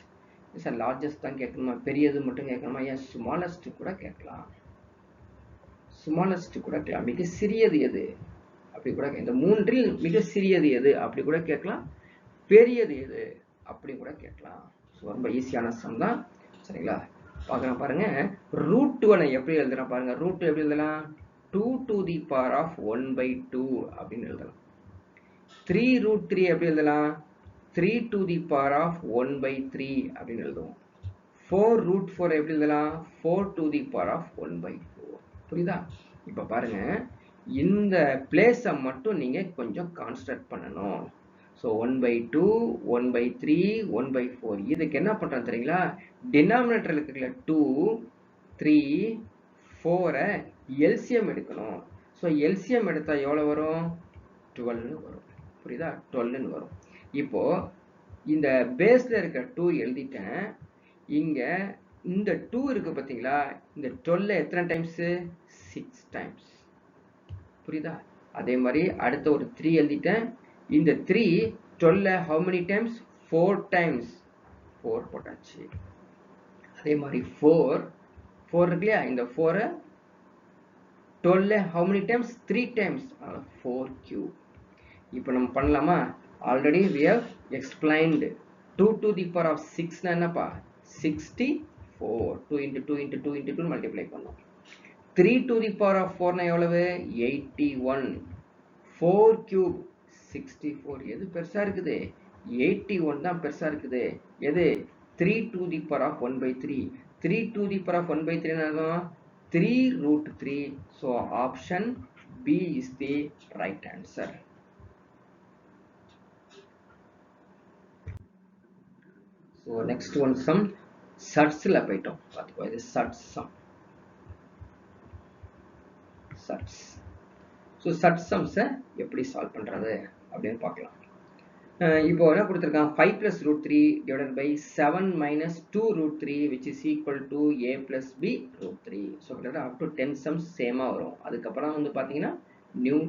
Sir largest தான் கேட்கணுமா, பெரியது மட்டும் கேட்கணுமா? ஏன் smallest கூட கேட்கலாம், smallest கூட கேட்கலாம். மிக சிறியது எது அப்படி கூட, இந்த மூன்றில் மிக சிறியது எது அப்படி கூட கேட்கலாம், பெரியது எது அப்படி கூட கேட்கலாம். ஸோ ரொம்ப ஈஸியான சம் தான். சரிங்களா, பார்க்கலாம் பாருங்க. ரூட் 1 எப்படி எழுதுறேன் பாருங்க. ரூட் எப்படி எழுதலாம்? 2 to the power of 1/2 அப்படின்னு எழுதலாம். 3 root 3 எப்படி எழுதலாம்? 3 to the power of 1/3 அப்படின்னு எழுதுவோம். 4 root 4 எப்படி எழுதலாம்? 4 to the power of 1/4. புரியுதா? இப்ப பாருங்க, இந்த பிளேஸை மட்டும் நீங்க கொஞ்சம் கான்சன்ட்ரேட் பண்ணணும். ஸோ 1/2, 1/3, 1/4. இதுக்கு என்ன பண்றோம் தெரியுங்களா? டினாமினேட்டர்ல இருக்கிற 2, 3, 4 எல்சிஎம் எடுக்கணும். ஸோ எல்சிஎம் எடுத்தா எவ்வளவு வரும்? 12 வரும். புரியுதா? 12 வரும். இப்போ இந்த பேஸ்ல இருக்க 2 எழுதிட்டேன். இங்க இந்த 2 இருக்கு பாத்தீங்களா? இந்த 12 எத்தனை டைம்ஸ்? 6 டைம்ஸ். புரியுதா? அதே மாதிரி அடுத்த ஒரு 3 எழுதிட்டேன். இந்த 3 12 how many times? 4 times. 4 போட்டாச்சு. அதே மாதிரி 4 இருக்கு இல்லையா? இந்த 4 12 how many times? 3 times. 4 cube. இப்போ நம்ம பண்ணலாமா? Already we have explained 2 to the power of 6 னா என்னப்பா? 64. 2 into 2 into 2 into 2 மல்டிப்ளை பண்ணோம். 3 to the power of 4 னா எவ்வளவு? 81. 4 cube 64. எது பெருசா இருக்குது? 81 தான் பெருசா இருக்குது. எது? 3 to the power of 1/3. 3 to the power of 1/3 னா 3 root 3. So option B is the right answer. So next one sum சட்ஸ்ல போய்ட்டோம். பாத்துக்கோ, இது சட்ஸ் சம். சட்ஸ். ஸோ சட் சம்ஸை எப்படி சால்வ் பண்றது அப்படின்னு பார்க்கலாம். இப்போ என்ன கொடுத்துருக்கான்? 5 plus root 3 divided by 7 minus 2 root 3 which is equal to a plus b root 3. So கிட்டத்தட்ட up to 10 sums சேமாக வரும். அதுக்கப்புறம் வந்து பார்த்தீங்கன்னா நியூ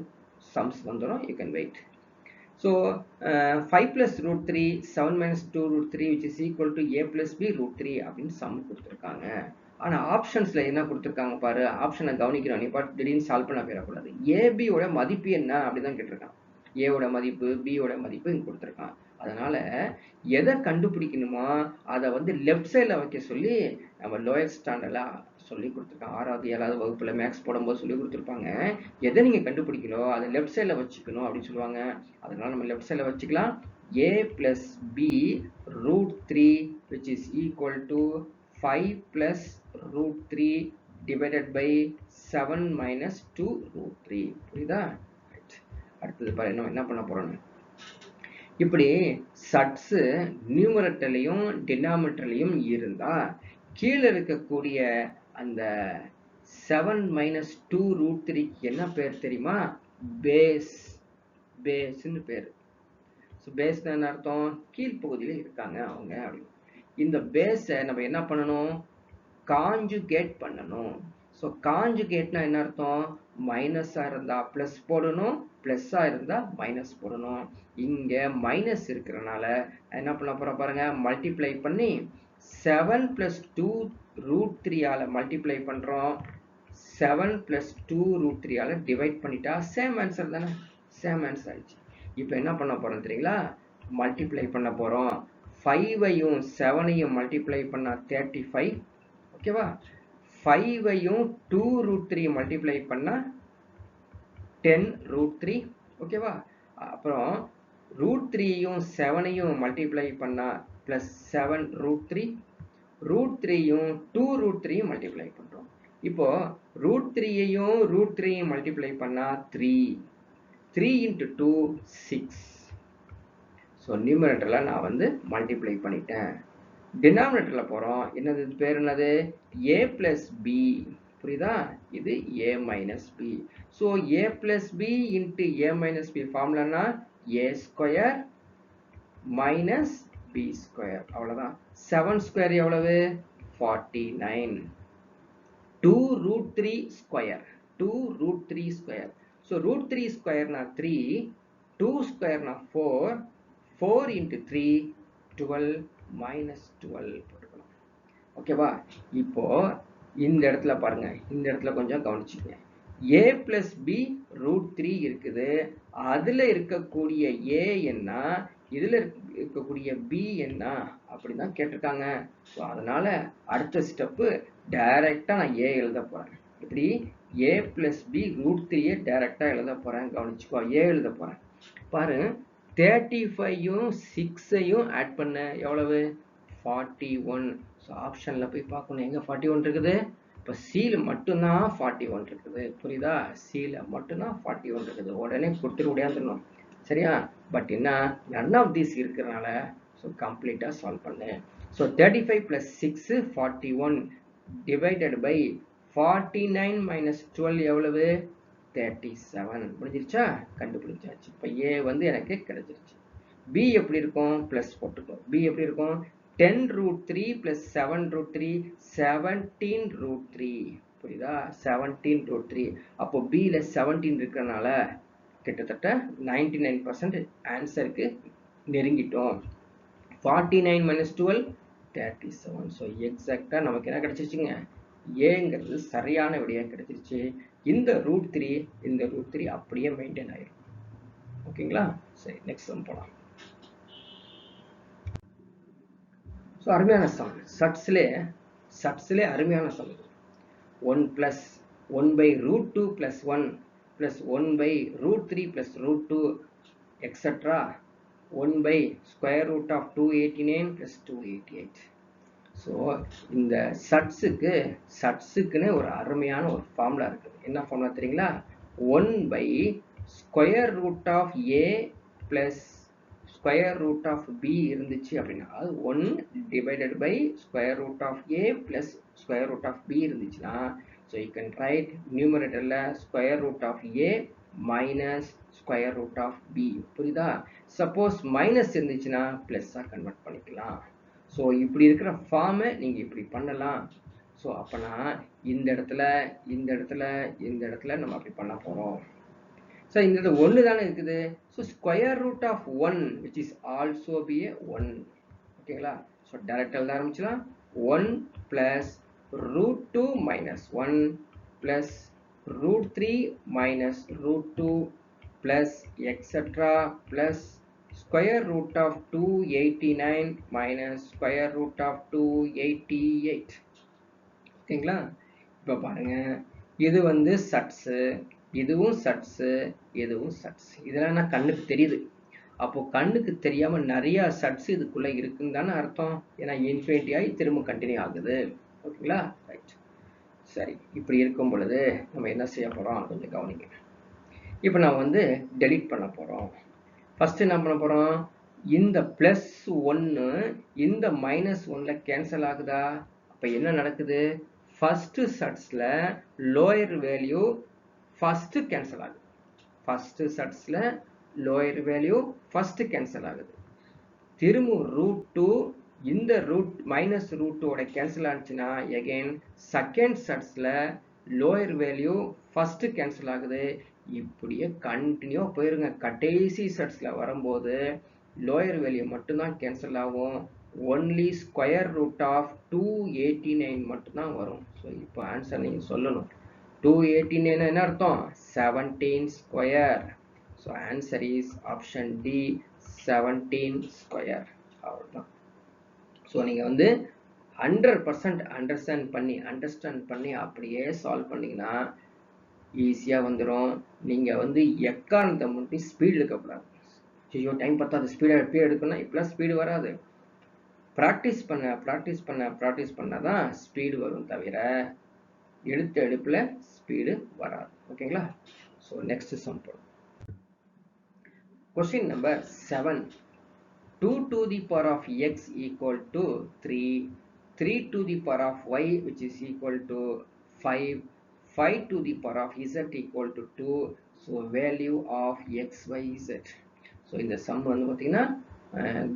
sums வந்துடும். You can wait. So 5 plus root 3 7 minus 2 root 3 which is equal to a plus b root 3 அப்படின்னு some கொடுத்துருக்காங்க. ஆனா ஆப்ஷன்ஸ்ல என்ன கொடுத்துருக்காங்க பாரு. ஆப்ஷனை கவனிக்கிறோம். நீ பாட்டு திடீர்னு சால்வ் பண்ண போயிடக்கூடாது. ஏபியோட மதிப்பு என்ன அப்படிதான் கேட்டிருக்கான். ஏவோட மதிப்பு, பியோட மதிப்பு இங்க கொடுத்துருக்கான். அதனால எதை கண்டுபிடிக்கணுமோ அதை வந்து லெஃப்ட் சைடில் வைக்க சொல்லி நம்ம லோயர் ஸ்டாண்டர்ட்ல சொல்லி கொடுத்துருக்கான். 6வது 7வது வகுப்புல மேக்ஸ் போடும்போது சொல்லி கொடுத்துருப்பாங்க. எதை நீங்க கண்டுபிடிக்கணும் அதை லெஃப்ட் சைடில் வச்சுக்கணும் அப்படின்னு சொல்லுவாங்க. அதனால நம்ம லெஃப்ட் சைடில் வச்சுக்கலாம். a plus b root 3 which is equal to 5 plus root 3 divided by 7 minus 2 root 3. புரியுதா? அடுத்தது பாரு என்ன பண்ண போறோம்னு. இப்படி சட்ஸ் நியூமரேட்டர்லயும் டினாமினேட்டர்லயும் இருந்தா கீழே இருக்கக்கூடிய அந்த 7 minus 2 root 3 என்ன பேர் தெரியுமா? பேஸ்ன்னு பேரு. ஸோ பேஸ் என்ன அர்த்தம்? கீழ்ப்பகுதியில் இருக்காங்க அவங்க அப்படின்னு. இந்த பேஸை நம்ம என்ன பண்ணணும்? காஞ்சுகேட் பண்ணணும். ஸோ காஞ்சுகேட்னா என்ன அர்த்தம்? மைனஸா இருந்தா பிளஸ் போடணும், பிளஸ்ஸா இருந்தா மைனஸ் போடணும். இங்க மைனஸ் இருக்கிறனால என்ன பண்ண போறோம் பாருங்க, மல்டிப்ளை பண்ணி 7 plus 2 root 3 ஆல மல்டிப்ளை பண்றோம். 7 plus 2 root 3 ஆல டிவைட் பண்ணிட்டா சேம் ஆன்சர் தானே? சேம் ஆன்சர் ஆயிடுச்சு. இப்போ என்ன பண்ண போறோம் தெரியுங்களா? மல்டிப்ளை பண்ண போறோம். 5ஐயும் 7ஐயும் மல்டிப்ளை பண்ணா 35. ஓகேவா? 5ஐயும் 2 root 3 மல்டிப்ளை பண்ணா 10 root 3. ஓகேவா? அப்புறம் root 3யும் 7ஐயும் மல்டிப்ளை பண்ணா plus 7 root 3. root 3யும் 2 root 3யும் மல்டிப்ளை பண்றோம். இப்போ root 3ஐயும் root 3யும் மல்டிப்ளை பண்ணா 3. 3 into 2 6. ஸோ நியூமரேட்டர்ல நான் வந்து மல்டிப்ளை பண்ணிட்டேன். டினாமினேட்டர்ல போறோம். என்னது பேர்? என்னது? a plus b. புரியுதா? இது a minus b. So a plus b into a minus b ஃபார்முலானா a square minus b square. அவ்வளவுதான். 7 ஸ்கொயர் எவ்வளவு? 49. 2 root 3 square. 2 root 3 square. So root 3 ஸ்கொயர்னா 3, 2 ஸ்கொயர்னா 4, 4 into 3 12 minus 12 போட்டுக்கலாம். ஓகேவா? இப்போ இந்த இடத்துல பாருங்க, இந்த இடத்துல கொஞ்சம் கவனிச்சுக்கங்க. a plus b ரூட் 3 இருக்குது. அதுல இருக்கக்கூடிய a என்ன, இதுல இருக்கக்கூடிய b என்ன அப்படிதான் கேட்டிருக்காங்க. ஸோ அதனால அடுத்த ஸ்டெப்பு டைரக்டா நான் a எழுத போறேன். இப்படி a plus b ரூட் 3 டைரக்டா எழுத போறேன். கவனிச்சுக்கோ, a எழுத போறேன். பாரு, 35யும் 6ஐயும் ஆட் பண்ண எவ்வளவு? 41. ஸோ ஆப்ஷன்ல போய் பார்க்கணும், எங்க 41 இருக்குது. இப்போ சீல மட்டும்தான் 41 இருக்குது. புரியுதா? சீல மட்டும்தான் 41 இருக்குது. உடனே கொடுத்துட்டு உடையாந்துடணும். சரியா? பட் என்ன, நன் ஆஃப் தீஸ் இருக்கிறதுனால ஸோ கம்ப்ளீட்டா சால்வ் பண்ணு. So 35 plus 6 41 divided by 49 minus 12 எவ்வளவு? 37. முடிஞ்சிருச்சா? கண்டுபிடிச்சாச்சு. இப்போ a வந்து எனக்கு கிடைச்சிருச்சு. b எப்படி இருக்கும்? பிளஸ் போட்டுக்கோ. b எப்படி இருக்கும்? 10 root 3 plus 7 root 3 17 root 3. புரியுதா? 17 root 3. அப்போ b ல 17 இருக்கறனால கிட்டத்தட்ட 99% ஆன்சருக்கு நெருங்கிட்டோம். 49 minus 12 37. ஸோ எக்ஸாக்டா நமக்கு என்ன கிடைச்சிருச்சுங்க? ஏங்கிறது சரியான விடையா கிடைச்சிருச்சு. இந்த ரூட் 3 இந்த ரூட் 3 அப்படியே மெயின்டைன் ஆயிரும். ஓகேங்களா? சரி, நெக்ஸ்ட் சம் போலாம். ஸோ அருமையான சம், சட்ஸ்லே அருமையான some. 1 plus 1 by root 2 plus 1 plus 1 by root 3 plus root 2 etc. 1 by square root of 289 plus 288. So இந்த சட்ஸுக்குன்னு ஒரு அருமையான ஒரு ஃபார்முலா இருக்குது. என்ன ஃபார்முலா தெரியுங்களா? 1 by square root of a plus square root of b இருந்துச்சு அப்படின்னா, அது 1 divided by square root of a plus square root of b இருந்துச்சுன்னா, so you can write numeratorல square root of a minus square root of b. புரியுதா? Suppose minus இருந்துச்சுன்னா பிளஸ்ஸா convert பண்ணிக்கலாம். So இப்படி இருக்கிற ஃபார்மை நீங்க இப்படி பண்ணலாம். ஸோ அப்பனா இந்த இடத்துல நம்ம அப்படி பண்ண போறோம். ஸோ இந்த இடத்துல 1 தானே இருக்குது. So square root of 1 which is also be a 1. ஓகேங்களா? ஸோ டைரக்டா எழுத ஆரம்பிச்சலாம். 1 plus root 2 minus 1 plus root 3 minus root 2 plus etc. plus square root of 289 minus square root of 288. ஓகேங்களா? இப்போ பாருங்க, இது வந்து சட்ஸு, இதுவும் சட்ஸு, இதுவும் சட்ஸ். இதெல்லாம் நான் கண்ணுக்கு தெரியுது. அப்போ கண்ணுக்கு தெரியாம நிறைய சட்ஸ் இதுக்குள்ள இருக்குன்னு தானே அர்த்தம். ஏன்னா இன்ஃபினிட்டி ஆகி திரும்ப கண்டினியூ ஆகுது. ஓகேங்களா? ரைட். சரி, இப்படி இருக்கும் பொழுது நம்ம என்ன செய்ய போறோம் கொஞ்சம் கவனிங்க. இப்போ நான் வந்து டெலீட் பண்ண போறோம். ஃபர்ஸ்ட் என்ன பண்ண போறோம்? இந்த பிளஸ் 1 இந்த மைனஸ் 1ல கேன்சல் ஆகுதா? அப்ப என்ன நடக்குது? ஃபர்ஸ்ட் சட்ஸ்ல லோயர் வேல்யூ ஃபர்ஸ்ட் கேன்சல் ஆகுது. ஃபர்ஸ்ட் சட்ஸ்ல லோயர் வேல்யூ ஃபர்ஸ்ட் கேன்சல் ஆகுது. திரும்ப ரூட் 2 இந்த ரூட் மைனஸ் ரூட் 2 ஓட கேன்சல் ஆச்சுன்னா அகைன் செகண்ட் சட்ஸ்ல லோயர் வேல்யூ ஃபர்ஸ்ட் கேன்சல் ஆகுது. இப்படியே கண்டினியூ போயிருங்க. கடைசி செட்ஸ்ல வரும்போது லோயர் வேல்யூ மட்டும்தான் கேன்சல் ஆகும். ஒன்லி ஸ்கொயர் ரூட் ஆஃப் 289 மட்டும்தான் வரும். ஸோ இப்போ ஆன்சர் நீங்க சொல்லணும். 289 என்ன அர்த்தம்? 17 square. So answer is option D, 17 square. அவ்வளோதான். ஸோ நீங்க வந்து 100% அண்டர்ஸ்டாண்ட் பண்ணி அப்படியே சால்வ் பண்ணீங்கன்னா ஈஸியா வந்துடும். நீங்க வந்து எக்காரணத்தை முன்னாடி ஸ்பீடு எடுக்கக்கூடாது. ஐயோ டைம் பத்தாது, ஸ்பீடா எடுக்கணும், இப்பெல்லாம் ஸ்பீடு வராது. ப்ராக்டிஸ் பண்ணாதான் ஸ்பீடு வரும், தவிர எடுத்த எடுப்புல ஸ்பீடு வராது. ஓகேங்களா? ஸோ நெக்ஸ்ட் சம் போடும். Question number 7. 2 to the power of x equal to 3, 3 to the power of y which is equal to 5, 5 to the power of z equal to 2. So value of x, y, z. So இந்த sum வந்து பார்த்தீங்கன்னா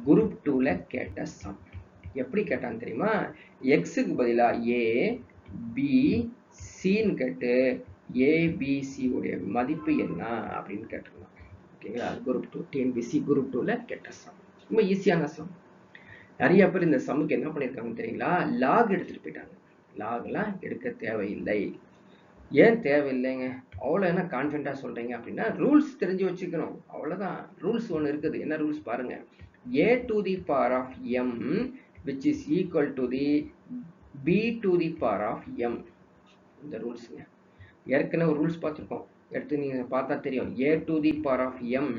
group 2ல கேட்ட sum. எப்படி கேட்டான்னு தெரியுமா? xக்கு பதிலா a, b, cன்னு கேட்டு a, b, c உடைய மதிப்பு என்ன அப்படின்னு கேட்டிருந்தோம். ஓகேங்களா? குரூப் 2 TNPSC குரூப் 2ல கேட்ட sum. ரொம்ப ஈஸியான sum. நிறைய பேர் இந்த சம்முக்கு என்ன பண்ணியிருக்காங்க தெரியுங்களா, லாக் எடுத்துட்டு போயிட்டாங்க. லாக்லாம் எடுக்க தேவையில்லை. ஏன் தேவையில்லைங்க, அவ்வளோ என்ன கான்ஃபிடென்ட்டாக சொல்கிறீங்க அப்படின்னா, ரூல்ஸ் தெரிஞ்சு வச்சுக்கணும், அவ்வளோதான். ரூல்ஸ் ஒன்று இருக்குது. என்ன ரூல்ஸ் பாருங்க, a to the power of m which is equal to the b to the power of m. இந்த ரூல்ஸுங்க ஏற்கனவே ஒரு ரூல்ஸ் பார்த்துருக்கோம், எடுத்து நீங்கள் பார்த்தா தெரியும். a to the power of m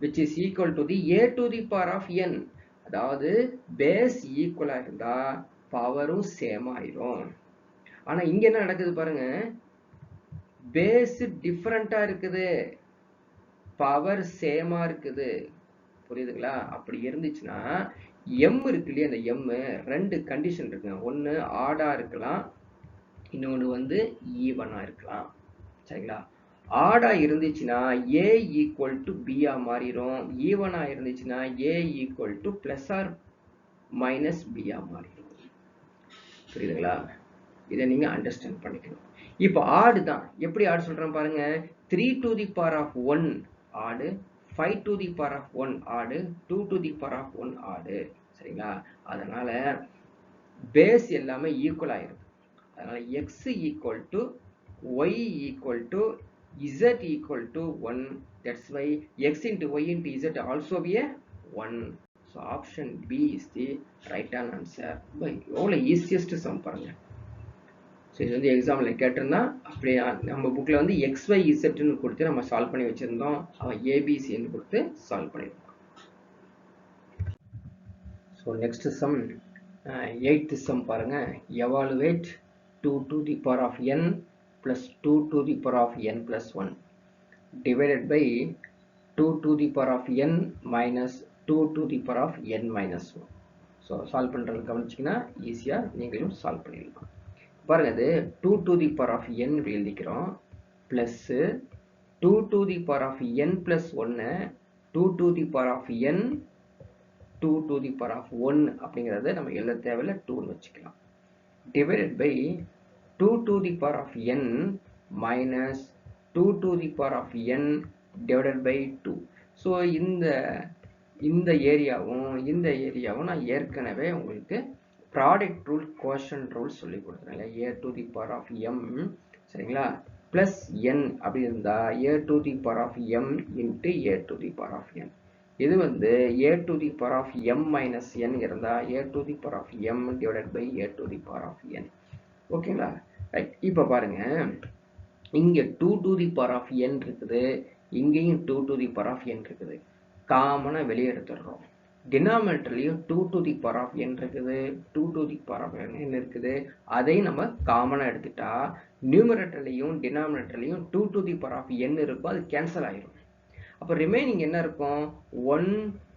which is equal to the a to the power of n. அதாவது base ஈக்குவலாக இருந்தால் பவரும் சேம் ஆயிரும். ஆனால் இங்கே என்ன நடக்குது பாருங்க, பேஸ் டிஃப்ரெண்ட்டாக இருக்குது, பவர் சேமாக இருக்குது. புரியுதுங்களா? அப்படி இருந்துச்சுன்னா எம் இருக்கு இல்லையா, அந்த எம் ரெண்டு கண்டிஷன் இருக்குங்க. ஒன்று ஆடாக இருக்கலாம், இன்னொன்று வந்து ஈவனாக இருக்கலாம். சரிங்களா? ஆடா இருந்துச்சுன்னா ஏ ஈக்குவல் டு பியா மாறிடும், ஈவனா இருந்துச்சுன்னா A equal to plus or minus பியா மாறிடும். புரியுதுங்களா? இதை நீங்க அண்டர்ஸ்டாண்ட் பண்ணிக்கணும். இப்போ ஆடு தான். எப்படி ஆடு சொல்றேன் பாருங்க, 3 to the power of 1 ஆடு, 5 to the power of 1 ஆடு, 2 to the power of 1 ஆடு. சரிங்களா? அதனால பேஸ் எல்லாமே ஈக்குவல் ஆயிருக்கு. அதனால x equal to y equal to z equal to 1. That's why x into y into z also be a 1. So option B is the right answer. எவ்வளோ easiest some பாருங்க. So இது வந்து example கேட்டிருந்தா அப்படியே நம்ம புக்கில் வந்து XY Zன்னு கொடுத்து நம்ம சால்வ் பண்ணி வச்சுருந்தோம், அவன் ABCன்னு கொடுத்து சால்வ் பண்ணியிருக்கோம். So next sum 8th sum பாருங்க. Evaluate 2 to the power of n plus 2 to the power of n plus 1 divided by 2 to the power of n minus 2 to the power of n minus 1. So solve பண்ணுறது கவனிச்சிங்கன்னா ஈஸியாக நீங்களும் solve பண்ணிடலாம். பாருங்க, இது 2 to the power of n எழுதிக்கிறோம், plus 2 to the power of n plus 1 2 to the power of n 2 to the power of 1 அப்படிங்கிறத நம்ம எழுத தேவையில்லை, 2ன்னு வச்சுக்கலாம். Divided by 2 to the power of n minus 2 to the power of n divided by 2. So இந்த ஏரியாவும் நான் ஏற்கனவே உங்களுக்கு ப்ராடக்ட் ரூல், கோஷன்ட் ரூல் சொல்லி கொடுத்துருங்க. a to the power of m, சரிங்களா, பிளஸ் n அப்படி இருந்தால் a to the power of m into a to the power of n. இது வந்து a to the power of m minus n இருந்தால் a to the power of m divided by a to the power of n. ஓகேங்களா? Right. இப்போ பாருங்க, இங்கே 2 to the power of n இருக்குது, இங்கேயும் 2 to the power of n இருக்குது. காமனாக வெளியே எடுத்துடுறோம். டினாமினேட்டர்லையும் 2 to the power of n இருக்குது, 2 to the power of n இருக்குது. அதையும் நம்ம காமனாக எடுத்துட்டா நியூமரேட்டர்லையும் டினாமினேட்டர்லையும் 2 to the power of n இருக்கும், அது கேன்சல் ஆயிரும். அப்போ ரிமைனிங் என்ன இருக்கும், 1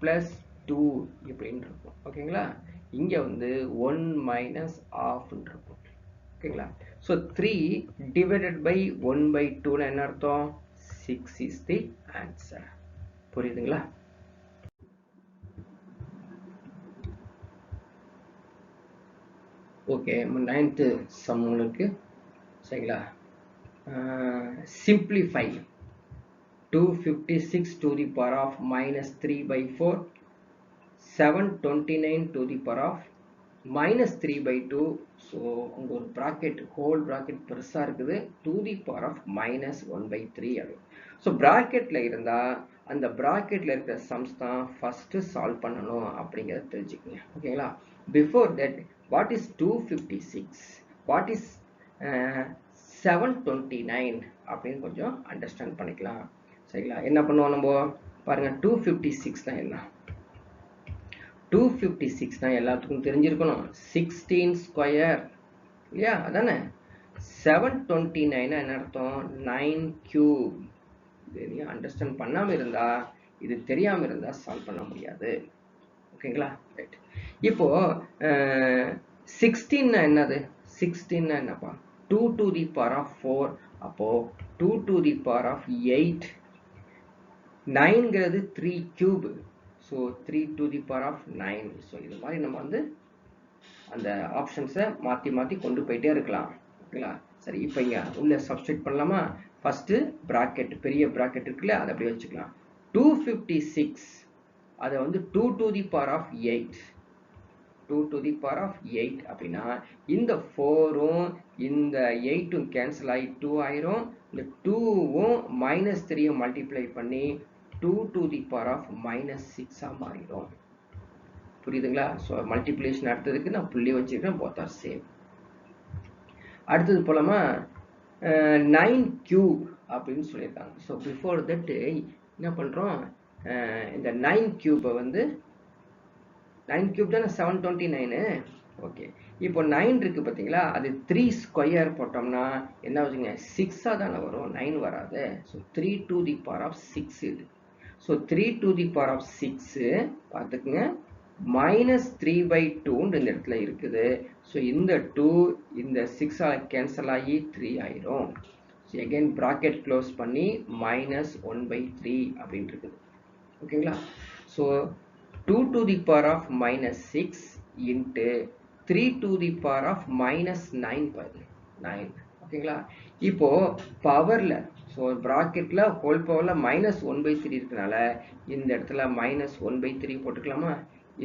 plus 2 இப்படின்னு இருக்கும். ஓகேங்களா? இங்கே வந்து 1 minus halfன்னு இருக்கும். ஓகேங்களா? ஸோ 3 divided by 1 by 2 என்ன அர்த்தம், 6 is the answer. புரியுதுங்களா? ஓகே, 9th சம் உங்களுக்கு. சரிங்களா? Simplify 256 to the power of minus 3 by 4, 729 to the power of minus 3 by 2. So உங்கள் ஒரு ப்ராக்கெட், ஹோல் ப்ராக்கெட் பெருசாக இருக்குது, to the power of minus 1 by 3 அது. ஸோ ப்ராக்கெட்டில் இருந்தால் அந்த ப்ராக்கெட்டில் இருக்கிற சம்ஸ் தான் ஃபஸ்ட்டு சால்வ் பண்ணணும் அப்படிங்கிறத தெரிஞ்சுக்கங்க. ஓகேங்களா? Before that, what is 256, what is 729 அப்படின்னு கொஞ்சம் அண்டர்ஸ்டாண்ட் பண்ணிக்கலாம். சரிங்களா? என்ன பண்ணுவோம் நம்ம பாருங்க, 256 தான் என்ன, 256 தான் எல்லாத்துக்கும் தெரிஞ்சிருக்கணும், 16 ஸ்கொயர் இல்லையா, அதானே. 729 என்ன அர்த்தம், 9 கியூப். இது நீ அண்டர்ஸ்டாண்ட் பண்ணாமல் இருந்தா, இது தெரியாமல் இருந்தா சால்வ் பண்ண முடியாது. ஓகேங்களா? ரைட். இப்போ 16 என்னது, 16 என்னப்பா, 2 to the power of 4. அப்போ 2 to the power of 8, 9ங்கிறது 3 cube. So 3 to the power of 9. So இது மாதிரி நம்ம வந்து அந்த ஆப்ஷன்ஸை மாற்றி மாற்றி கொண்டு போயிட்டே இருக்கலாம். ஓகேங்களா? சரி, இப்போ இங்கே உள்ள சப்ஸ்டிட் பண்ணலாமா? ஃபஸ்ட்டு ப்ராக்கெட், பெரிய ப்ராக்கெட் இருக்குல்ல, அதை அப்படியே வச்சுக்கலாம். 256 அதை வந்து 2 to the power of 8. 2 to the power of 8 அப்படின்னா இந்த 4ம் இந்த 8ம் கேன்சல் ஆகி 2 ஆயிரும். இந்த 2வும் -3 மல்டிப்ளை பண்ணி 2 to the power of -6 மாறிடும். புரியுதுங்களா? ஸோ மல்டிப்ளிகேஷன் அடுத்ததுக்கு நான் புள்ளி வச்சிருக்கேன். both are same. அடுத்தது போலாமா? 9 cube அப்படின்னு சொல்லியிருக்காங்க. ஸோ பிஃபோர் தட் என்ன பண்ணுறோம், இந்த 9 cube வந்து 9 cube தானே 729. ஓகே, இப்போ 9 இருக்கு பார்த்தீங்களா, அது 3 ஸ்கொயர் போட்டோம்னா என்ன ஆகுதுங்க, 6 தானே வரும், 9 வராது. So 3 to the power of 6 இது. So 3 to the power of 6 பார்த்துக்குங்க, -3/2 இந்த இடத்துல இருக்குது. ஸோ இந்த 2 இந்த 6 கேன்சல் ஆகி 3 ஆயிரும். ஸோ அகைன் ப்ராக்கெட் க்ளோஸ் பண்ணி -1/3 அப்படின்னு இருக்குது. ஓகேங்களா? So 2 to the power of -6 into 3 to the power of -9 பாருங்க, 9. ஓகேங்களா? இப்போ பவர்ல, ஸோ ப்ராக்கெட்ல ஹோல் பவர்ல -1/3 இருக்கனால இந்த இடத்துல -1/3 போட்டுக்கலாமா,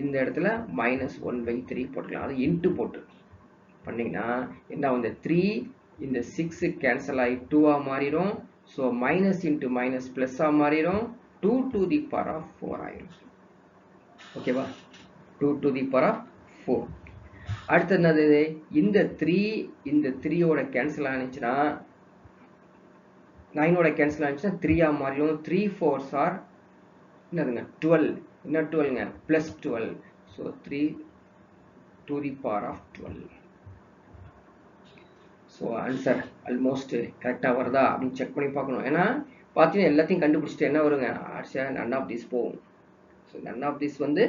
இந்த இடத்துல -1/3 போட்டுக்கலாம். அது இன்ட்டு போட்டு பண்ணீங்கன்னா என்ன, இந்த 3 இந்த 6 கேன்சல் ஆகி 2 மாறிடும். So minus into minus plus மாறிடும். 2 to the power of 4 ஆயிரும். ஓகேவா? 2 to the power of 4. அடுத்து என்னது, இந்த 3 இந்த 3யோட கேன்சல் ஆனிச்சுன்னா 9ஓட கேன்சல் ஆனிச்சுன்னா 3 மாறிடும். 3 4s are என்னதுங்க 12. என்ன 12ங்க, பிளஸ் 12. So 3 to the power of 12. So answer almost கரெக்டாக வருதா அப்படின்னு செக் பண்ணி பார்க்கணும். ஏன்னா பார்த்தீங்கன்னா எல்லாத்தையும் கண்டுபிடிச்சிட்டு என்ன வருங்க, நன் ஆஃப் திஸ் போகும். ஸோ நன் ஆஃப் திஸ் வந்து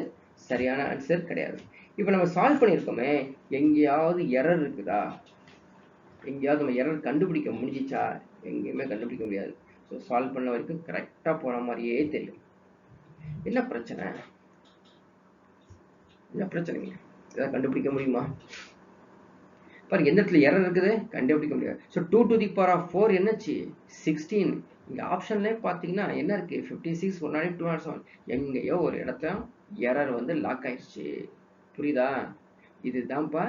சரியான ஆன்சர் கிடையாது. இப்போ நம்ம சால்வ் பண்ணியிருக்கோமே, எங்கேயாவது எரர் இருக்குதா, எங்கேயாவது நம்ம எரர் கண்டுபிடிக்க முடிஞ்சிச்சா, எங்கேயுமே கண்டுபிடிக்க முடியாது. ஸோ சால்வ் பண்ண வரைக்கும் கரெக்டாக போன மாதிரியே தெரியும். என்ன பிரச்சனை, என்ன பிரச்சனைங்க, இதை கண்டுபிடிக்க முடியுமா பாருங்க, எந்த இடத்துல எரர் இருக்குது கண்டுபிடிக்க முடியாது. So 2 to the power of 4 என்னச்சு 16. இங்கே ஆப்ஷன்லேயே பார்த்தீங்கன்னா என்ன இருக்கு, 56 192 207. எங்கேயோ ஒரு இடத்துல எரர் வந்து லாக் ஆயிடுச்சு. புரியுதா? இதுதான்ப்பா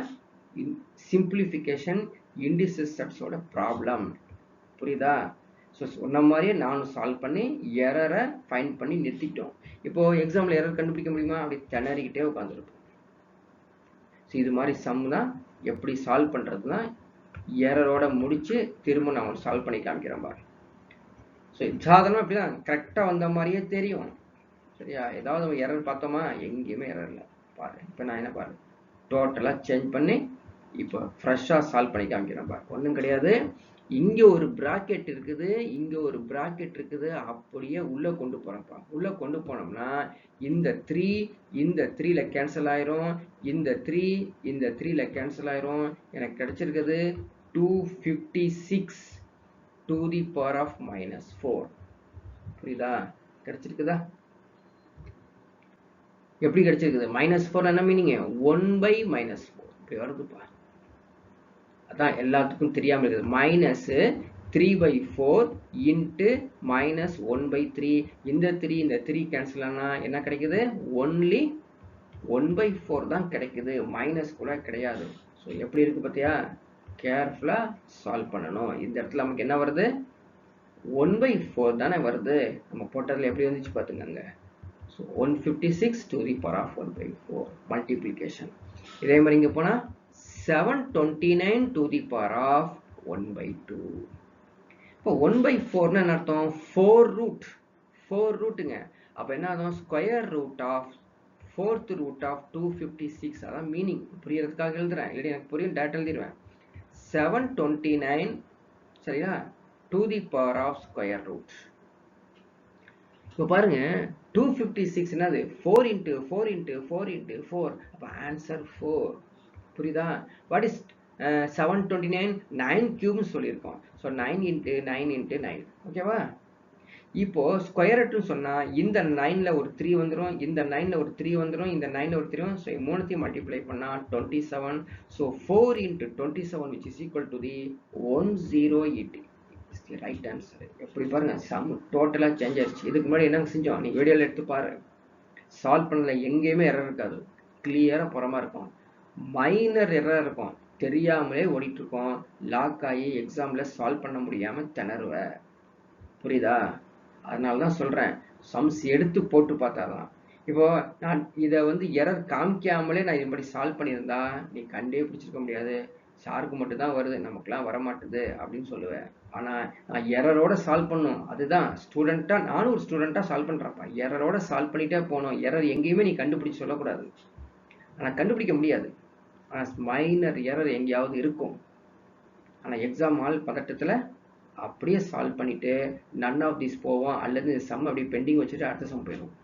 சிம்பிளிஃபிகேஷன் இண்டிசஸ் செட்ஸோட ப்ராப்ளம். புரியுதா? ஸோ சொன்ன மாதிரியே நானும் சால்வ் பண்ணி எரரை ஃபைண்ட் பண்ணி நிறுத்திட்டோம். இப்போ எக்ஸாம்பிள் எரர் கண்டுபிடிக்க முடியுமா, அப்படி திணறிக்கிட்டே உட்காந்துருப்போம். ஸோ இது மாதிரி சம் தான் எப்படி சால்வ் பண்ணுறதுனா எரரோட முடிச்சு திரும்ப நான் உங்களுக்கு சால்வ் பண்ணி காமிக்கிறேன் பாரு. ஸோ சாதாரணமாக இப்படி தான் கரெக்டாக வந்த மாதிரியே தெரியும். சரியா? ஏதாவது நம்ம எரர் பார்த்தோமா, எங்கேயுமே எரர் இல்லை பாரு. இப்போ நான் என்ன பாரு, டோட்டலாக சேஞ்ச் பண்ணி இப்போ ஃப்ரெஷ்ஷாக சால்வ் பண்ணி காமிக்கிறேன் பாரு. ஒன்றும் கிடையாது, இங்கே ஒரு ப்ராக்கெட் இருக்குது, இங்கே ஒரு ப்ராக்கெட் இருக்குது, அப்படியே உள்ளே கொண்டு போகிறப்பா. உள்ளே கொண்டு போனோம்னா இந்த 3 இந்த 3ல கேன்சல் ஆயிரும், இந்த 3 இந்த 3ல கேன்சல் ஆயிரும். எனக்கு கிடைச்சிருக்குது 256 to the power of -4. புரியுதா? கிடைச்சிருக்குதா? எப்படி கிடைச்சிருக்குது, -4 என்ன மீனிங், 1/-4 இப்படி வருதுப்பா. அதான் எல்லாத்துக்கும் தெரியாம இருக்குது. -3/4 இன்ட்டு -1/3. இந்த 3 இந்த 3 கேன்சல் ஆனா என்ன கிடைக்குது, ஒன்லி 1/4 தான் கிடைக்குது, மைனஸ் கூட கிடையாது. ஸோ எப்படி இருக்கு பார்த்தியா, கேர்ஃபுல்லாக சால்வ் பண்ணணும். இந்த இடத்துல நமக்கு என்ன வருது, 1/4 தானே வருது. நம்ம போட்டதில் எப்படி வந்துச்சு பார்த்துங்க. So 156 to the power of 1/4 multiplication. இதே மாதிரி இங்கே போனால் 729 to the power of 1/2. இப்போ 1/4 என்ன அர்த்தம், 4 ரூட்டுங்க. அப்போ என்ன அர்த்தம், square root of 4th root of 256. அதான் மீனிங். புரியறதுக்காக எழுதுறேன், இல்லை எனக்கு புரியும் டேரக்ட் எழுதிடுவேன். 729 சரியா to the power of square root. இப்போ பாருங்க 256 என்னது, 4 into 4 into 4 into 4. அப்போ ஆன்சர் 4. புரியுதா? வாட் இஸ் 729, 9 கியூப்னு சொல்லியிருக்கோம். So 9 into 9 into 9. ஓகேவா? இப்போ ஸ்கொயர் ரூட்னு சொன்னால் இந்த 9ல் ஒரு 3 வந்துடும், இந்த 9ல் ஒரு 3 வந்துடும், இந்த 9ல் ஒரு 3 வரும். ஸோ மூணுத்தையும் மல்டிப்ளை பண்ணால் 27. So 4 into 27 which is equal to the 108. Is the right answer. எப்படி பாருங்க, சம் டோட்டலாக சேஞ்ச் ஆயிடுச்சு. இதுக்கு முன்னாடி என்ன செஞ்சோம், நீ வீடியோவில் எடுத்து பாரு, சால்வ் பண்ணல எங்கேயுமே எரர் இருக்காது. கிளியரா புறமா இருக்கும். மைனர் எரர் இருக்கும், தெரியாமலே ஓடிட்டு இருக்கோம், லாக் ஆகி எக்ஸாம்ல சால்வ் பண்ண முடியாம திணறுவ. புரியுதா? அதனால தான் சொல்றேன், சம்ஸ் எடுத்து போட்டு பார்த்தாதான். இப்போ நான் இதை வந்து எரர் காமிக்காமலே நான் இப்படி சால்வ் பண்ணியிருந்தா நீ கண்டே பிடிச்சிருக்க முடியாது. சாருக்கு மட்டும் தான் வருது, நமக்குலாம் வரமாட்டுது அப்படின்னு சொல்லுவேன். ஆனா நான் எரரோட சால்வ் பண்ணும். அதுதான் ஸ்டூடெண்டா, நானும் ஒரு ஸ்டூடெண்டா சால்வ் பண்றப்பா. எரரோட சால்வ் பண்ணிட்டே போகணும். எரர் எங்கேயுமே நீ கண்டுபிடிச்சு சொல்லக்கூடாது. ஆனா கண்டுபிடிக்க முடியாது. ஆனா மைனர் எரர் எங்கேயாவது இருக்கும். ஆனா எக்ஸாம் ஆல் பதட்டத்துல அப்படியே சால்வ் பண்ணிட்டு நன் ஆஃப் திஸ் போவோம், அல்லது சம் அப்படி பெண்டிங் வச்சுட்டு அடுத்த சம் போயிடும்.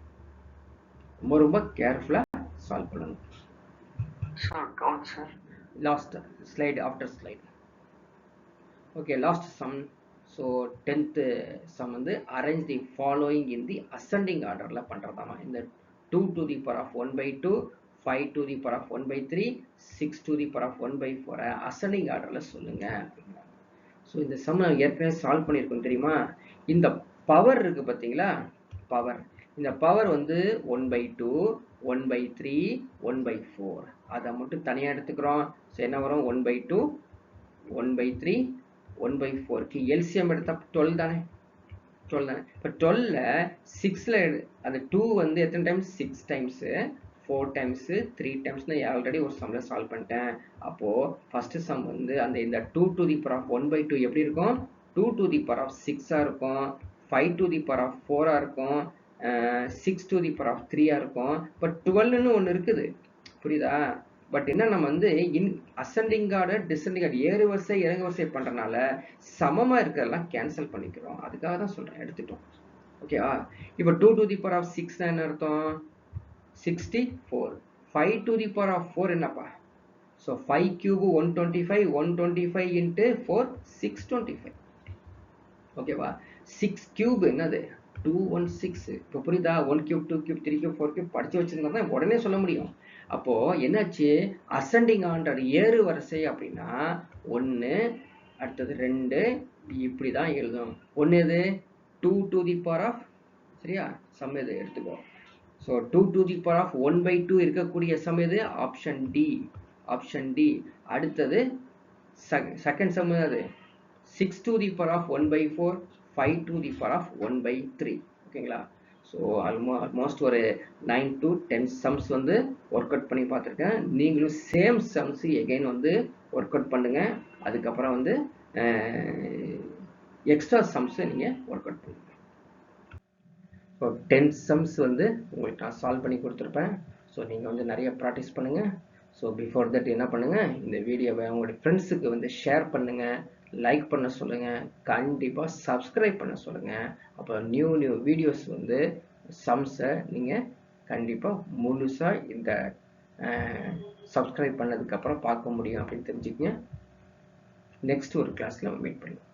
ரொம்ப ரொம்ப கேர்ஃபுல்லா சால்வ் பண்ணணும். Last slide, after slide. Okay, last sum. So 10th sum வந்து arrange the following in the ascending ஆர்டர்ல பண்றதாமா. இந்த 2 to the power of 1/2, 5 to the power of 1/3, 6 to the power of 1/4 ascending ஆர்டர்ல சொல்லுங்க அப்படிங்கிறாங்க. ஸோ இந்த சம் ஏற்கனவே solve பண்ணியிருக்கோம் தெரியுமா? இந்த பவர் இருக்கு பார்த்தீங்களா, பவர். இந்த பவர் வந்து 1/2, 1/3, 1/4 அதை மட்டும் தனியாக எடுத்துக்கிறோம். ஸோ என்ன வரும்? 1/2, 1/3, 1/4க்கு எல்சிஎம் எடுத்தா 12 தானே? 12 தானே? இப்போ 12ல 6ல அந்த 2 வந்து எத்தனை டைம்ஸ்? 6 times, 4 times, 3 times. நான் ஆல்ரெடி ஒரு சம்ல சால்வ் பண்ணிட்டேன். அப்போ ஃபர்ஸ்ட் சம் வந்து அந்த இந்த 2 to the power of 1/2 எப்படி இருக்கும்? 2 to the power of 6 இருக்கும், 5 to the power of 4 இருக்கும், 6 to the power of 3 இருக்கும். இப்போ 12ன்னு ஒன்று இருக்குது, புரியுதா? பட் என்ன, நம்ம வந்து இன் அசெண்டிங் ஆர்டர் டிசெண்டிங் ஆர்டர் ஏறு வரிசை இறங்கு வரிசை பண்றதுனால சமமா இருக்கிறதெல்லாம் கேன்சல் பண்ணிக்கிறோம். அதுக்காக தான் சொல்றேன், எடுத்துட்டோம். ஓகேவா? இப்போ 2 to the power of 6 என்ன அர்த்தம்? 64. 5 to the power of 4 என்னப்பா? So 5 cube 125, 125 into 4 625. ஓகேவா? 6 cube என்னது? 216. இப்போ புரியுதா? 1 cube, 2 cube, 3 cube, 4 cube படிச்சு வச்சிருந்தா தான் உடனே சொல்ல முடியும். அப்போ என்னாச்சு? அசெண்டிங் ஆர்டர் ஏறு வரிசை அப்படின்னா 1, அடுத்தது 2, இப்படிதான் எழுதணும். 1 எது? 2 to the power of, சரியா? சம் எது எடுத்துக்கோ. So 2 to the power of 1/2 இருக்கக்கூடிய சம் எது? Option D. Option D. அடுத்தது செகண்ட் சம் அது 6 to the power of 1/4, 5 to the power of 1/3. ஓகேங்களா? ஸோ ஆல்மோஸ்ட் ஒரு 9 to 10 சம்ஸ் வந்து ஒர்க் அவுட் பண்ணி பார்த்துருக்கேன். நீங்களும் சேம் சம்ஸ் எகைன் வந்து ஒர்க் அவுட் பண்ணுங்க. அதுக்கப்புறம் வந்து எக்ஸ்ட்ரா சம்ஸை நீங்கள் ஒர்க் அவுட் பண்ணுங்க. ஸோ 10 சம்ஸ் வந்து உங்களுக்கு நான் சால்வ் பண்ணி கொடுத்துருப்பேன். ஸோ நீங்கள் வந்து நிறைய ப்ராக்டிஸ் பண்ணுங்கள். ஸோ பிஃபோர் தட் என்ன பண்ணுங்கள், இந்த வீடியோவை உங்களுடைய ஃப்ரெண்ட்ஸுக்கு வந்து ஷேர் பண்ணுங்கள், லைக் பண்ண சொல்லுங்கள், கண்டிப்பாக சப்ஸ்கிரைப் பண்ண சொல்லுங்கள். அப்போ நியூ வீடியோஸ் வந்து சம்ஸை நீங்கள் கண்டிப்பாக முழுசாக இந்த சப்ஸ்கிரைப் பண்ணதுக்கப்புறம் பார்க்க முடியும் அப்படின்னு தெரிஞ்சுக்கங்க. நெக்ஸ்ட் ஒரு கிளாஸில் மீட் பண்ணுவோம்.